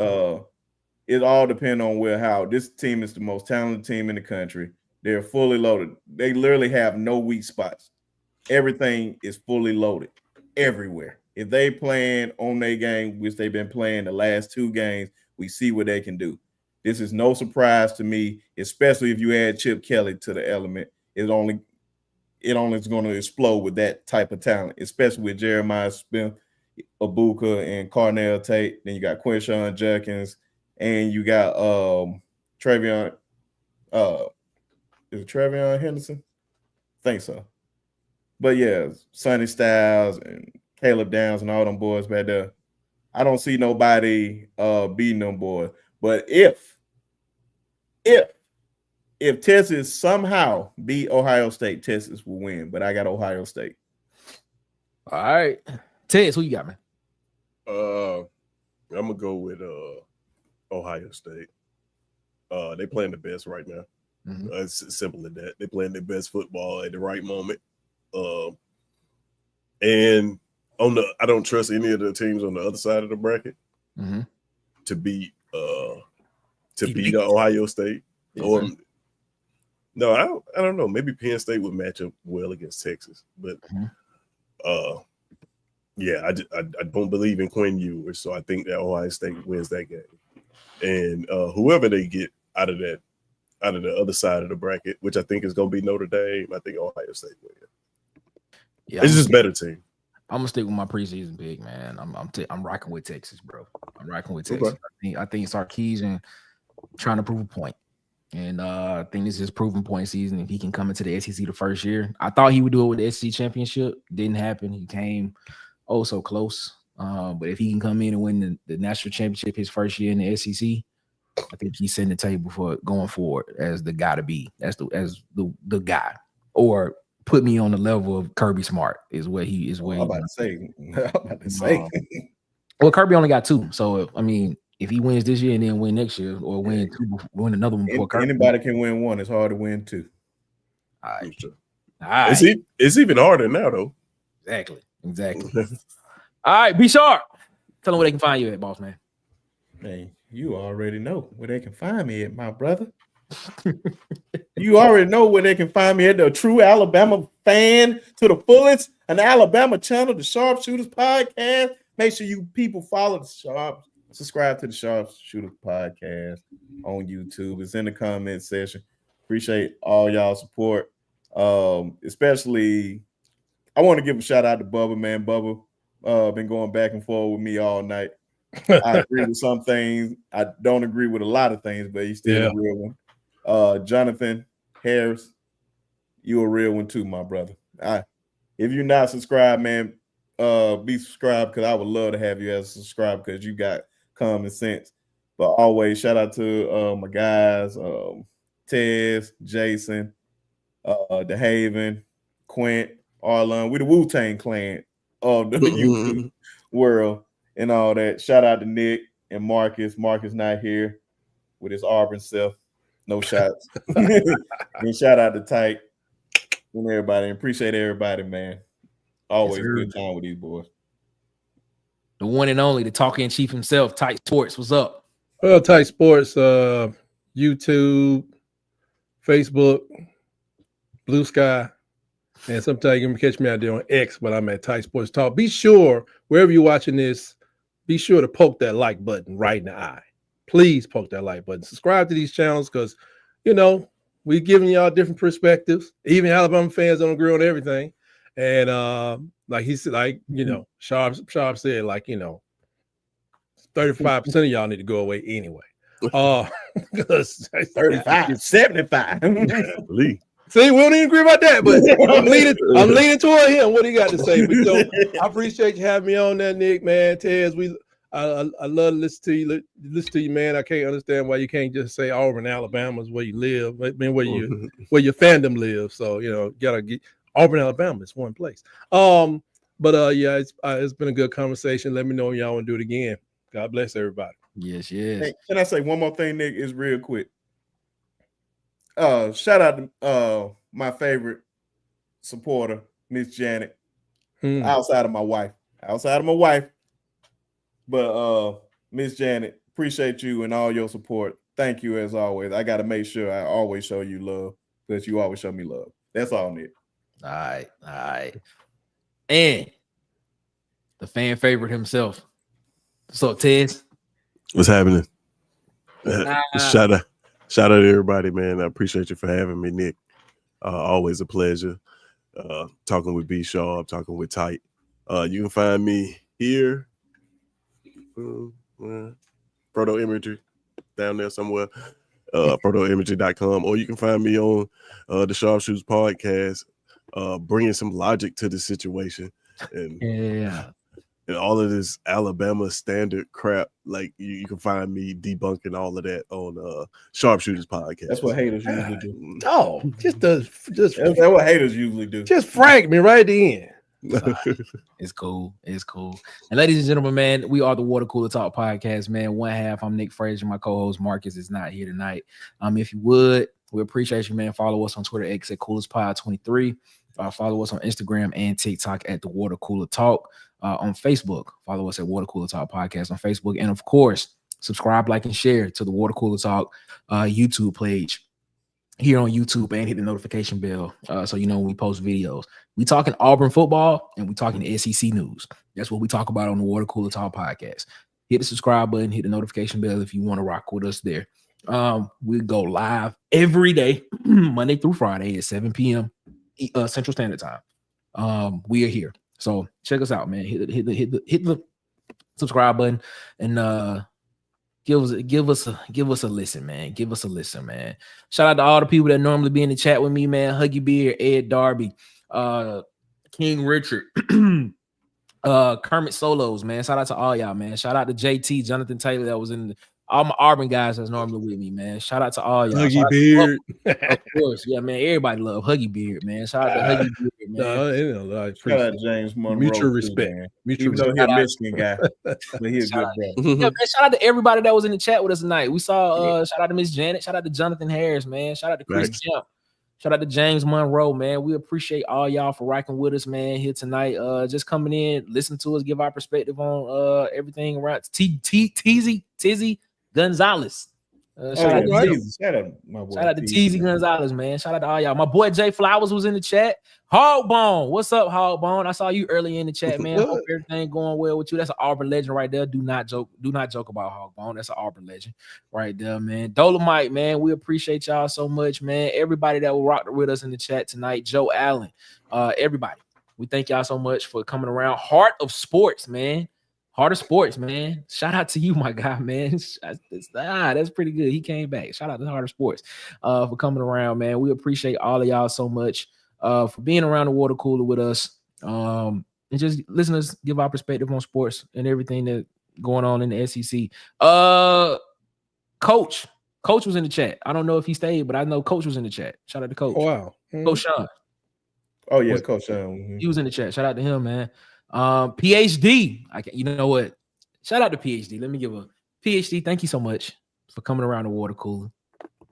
it all depends on Will Howard. This team is the most talented team in the country. They're fully loaded. They literally have no weak spots. Everything is fully loaded everywhere. If they playing on their game, which they've been playing the last two games, we see what they can do. This is no surprise to me, especially if you add Chip Kelly to the element. It only is going to explode with that type of talent, especially with Jeremiah Smith, Ibuka, and Carnell Tate. Then you got Quinshon Judkins, and you got Travion. Is it Travion Henderson? I think so. But yeah, Sonny Styles and Caleb Downs and all them boys back there. I don't see nobody beating them boys. But if Texas somehow beat Ohio State, Texas will win. But I got Ohio State. All right. Tez, who you got, man? I'm gonna go with Ohio State. They playing the best right now. Mm-hmm. It's simple as that. They playing their best football at the right moment. And I don't trust any of the teams on the other side of the bracket to beat Ohio State. Or no, I don't know. Maybe Penn State would match up well against Texas, but Yeah, I don't believe in Quinn Ewers, so I think that Ohio State wins that game. And whoever they get out of the other side of the bracket, which I think is going to be Notre Dame, I think Ohio State wins. Yeah, It's just a better team. I'm gonna stick with my preseason pick, man. I'm rocking with Texas, bro. I'm rocking with Texas. Okay. I think Sarkisian trying to prove a point. And I think this is proven point season. If he can come into the SEC the first year, I thought he would do it with the SEC championship. Didn't happen. He came so close. But if he can come in and win the national championship his first year in the SEC, I think he's setting the table for going forward as the guy to be, as the guy, or put me on the level of Kirby Smart is what he is. I'm about to say. Well, Kirby only got 2, so I mean, if he wins this year and then win next year, or win another one before Kirby, anybody can win 1. It's hard to win 2. All right. Sure. All right. It's even harder now, though. Exactly. All right, be sharp. Tell them where they can find you at, boss man. Hey, you already know where they can find me at, my brother. You already know where they can find me at. The True Alabama Fan to the fullest, an Alabama channel, the Sharpshooters Podcast. Make sure you people follow the Sharp, subscribe to the Sharpshooters Podcast on YouTube. It's in the comment section. Appreciate all y'all support. Especially, I want to give a shout out to Bubba, man. Bubba been going back and forth with me all night. I agree with some things. I don't agree with a lot of things, but he's still a real one. Jonathan Harris, you a real one too, my brother. If you're not subscribed, man, be subscribed, because I would love to have you as a subscriber, because you got common sense. But always shout out to my guys, Tez, Jason, DeHaven, Quint, Arlon. We the Wu-Tang clan of the YouTube world and all that. Shout out to Nick and Marcus. Marcus not here with his Auburn self. No shots. And shout out to Tyke and everybody. Appreciate everybody, man. Always good time with these boys. The one and only, the talking chief himself, Tyke Sports. What's up? Well, Tyke Sports, YouTube, Facebook, Blue Sky, and sometimes you can catch me out there on X, but I'm at Tyke Sports Talk. Be sure, wherever you're watching this, be sure to poke that like button right in the eye. Please poke that like button. Subscribe to these channels, because, you know, we're giving y'all different perspectives. Even Alabama fans don't agree on everything. And like he said, like, you know, Sharp said, like, you know, 35% of y'all need to go away anyway. Because 35, 75. See, we don't even agree about that, but I'm leaning toward him. What he got to say? But so, I appreciate you having me on there, Nick, man. Tez, I love to listen to you, man. I can't understand why you can't just say Auburn, Alabama is where you live. I mean, where your fandom lives. So, you know, gotta get Auburn, Alabama. It's one place. But yeah, it's been a good conversation. Let me know if y'all want to do it again. God bless everybody. Yes. Hey, can I say one more thing, Nick? Is real quick. Shout out to my favorite supporter, Miss Janet. Outside of my wife. But Miss Janet, appreciate you and all your support. Thank you as always. I gotta make sure I always show you love, because you always show me love. That's all, Nick. All right. And the fan favorite himself. What's up, Tez? What's happening? Shout out to everybody, man. I appreciate you for having me, Nick. Always a pleasure. Talking with B Sharp, talking with Tyke. You can find me here. Proto Imagery down there somewhere. Protoimagery.com, or you can find me on the Sharpshooters Podcast, bringing some logic to the situation and all of this Alabama standard crap. Like you can find me debunking all of that on Sharpshooters Podcast. That's what haters usually do. Oh, that's what haters usually do. Just frank me right at the end. It's cool. And ladies and gentlemen, man, we are the Water Cooler Talk Podcast, man. One half, I'm Nick Frazier. My co-host Marcus is not here tonight. If you would, we appreciate you, man. Follow us on Twitter X at CoolersPod23. Follow us on Instagram and TikTok at the Water Cooler Talk. On Facebook, follow us at Water Cooler Talk Podcast on Facebook, and of course, subscribe, like, and share to the Water Cooler Talk YouTube page. here on YouTube and hit the notification bell so you know when we post videos. We talking Auburn football and we talking SEC news. That's what we talk about on the Water Cooler Talk podcast. Hit the subscribe button, hit the notification bell if you want to rock with us there. We go live every day, Monday through Friday at 7 p.m. Central Standard Time. We are here, so check us out, man. Hit the subscribe button and give us a listen, man. Give us a listen, man. Shout out to all the people that normally be in the chat with me, man. Huggy Beard, Ed Darby, King Richard, Kermit Solos, man. Shout out to all y'all, man. Shout out to JT, Jonathan Taylor, that was in all my Auburn guys that's normally with me, man. Shout out to all y'all. Huggy Beard. Of course, yeah, man. Everybody love Huggy Beard, man. Shout out to Huggy Beard, man. Shout out to James Monroe. Mutual respect. Even though he's a Michigan guy, but he's a good brother. Yeah, man, shout out to everybody that was in the chat with us tonight. We saw shout out to Miss Janet, shout out to Jonathan Harris, man. Shout out to Chris Kemp. Shout out to James Monroe, man. We appreciate all y'all for rocking with us, man, here tonight. Just coming in, listen to us, give our perspective on everything around Tizzy Gonzalez. Shout out to Teezy Gonzalez, man. Shout out to all y'all. My boy Jay Flowers was in the chat. Hogbone, what's up, Hogbone? I saw you early in the chat, man. Hope everything going well with you. That's an Auburn legend right there. Do not joke about Hogbone. That's an Auburn legend right there, man. Dolomite, man. We appreciate y'all so much, man. Everybody that will rock with us in the chat tonight. Joe Allen, everybody. We thank y'all so much for coming around. Heart of Sports, man. Heart of Sports, man. Shout out to you, my guy, man. That's pretty good. He came back. Shout out to Heart of Sports for coming around, man. We appreciate all of y'all so much for being around the water cooler with us. And just listen to us give our perspective on sports and everything that's going on in the SEC. Coach was in the chat. I don't know if he stayed, but I know Coach was in the chat. Shout out to Coach. Oh, wow. Coach Sean. Oh, yeah, Coach Sean. He was in the chat. Shout out to him, man. PhD. You know what? Shout out to PhD. Let me give a PhD. Thank you so much for coming around the water cooler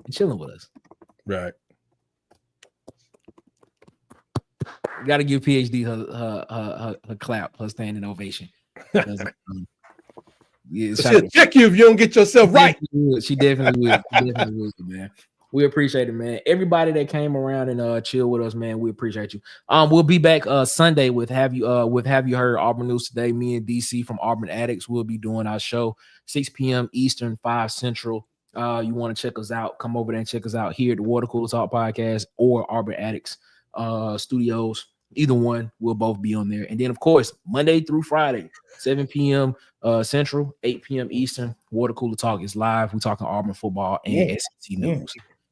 and chilling with us. Right. Got to give PhD her clap, her standing ovation. Yeah, she'll check you if you don't get yourself right. She definitely will. She definitely will, man. We appreciate it, man. Everybody that came around and chill with us, man. We appreciate you. We'll be back Sunday with Have You Heard Auburn News Today. Me and DC from Auburn Addicts will be doing our show 6 p.m. Eastern, 5 Central. You want to check us out? Come over there and check us out here at the Water Cooler Talk Podcast or Auburn Addicts Studios. Either one, we'll both be on there. And then, of course, Monday through Friday, 7 p.m. Central, 8 p.m. Eastern. Water Cooler Talk is live. We're talking Auburn football and SEC news.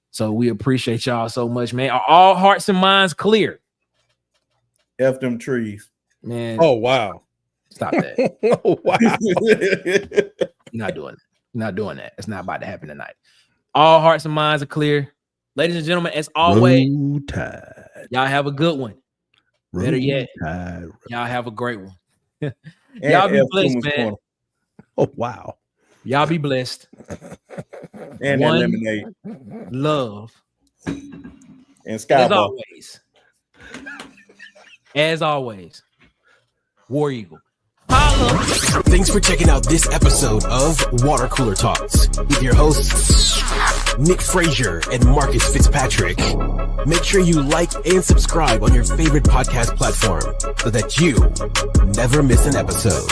So we appreciate y'all so much, man. Are all hearts and minds clear? F them trees, man. Oh, wow. Stop that. Oh, wow. You're not doing that. You're not doing that. It's not about to happen tonight. All hearts and minds are clear. Ladies and gentlemen, as always, y'all have a good one. Better yet, y'all have a great one. Y'all be blessed, man. Oh, wow. Y'all be blessed. And one lemonade. Love. And Skybar. As always, War Eagle. Thanks for checking out this episode of Water Cooler Talks with your hosts, Nick Frazier and Marcus Fitzpatrick. Make sure you like and subscribe on your favorite podcast platform so that you never miss an episode.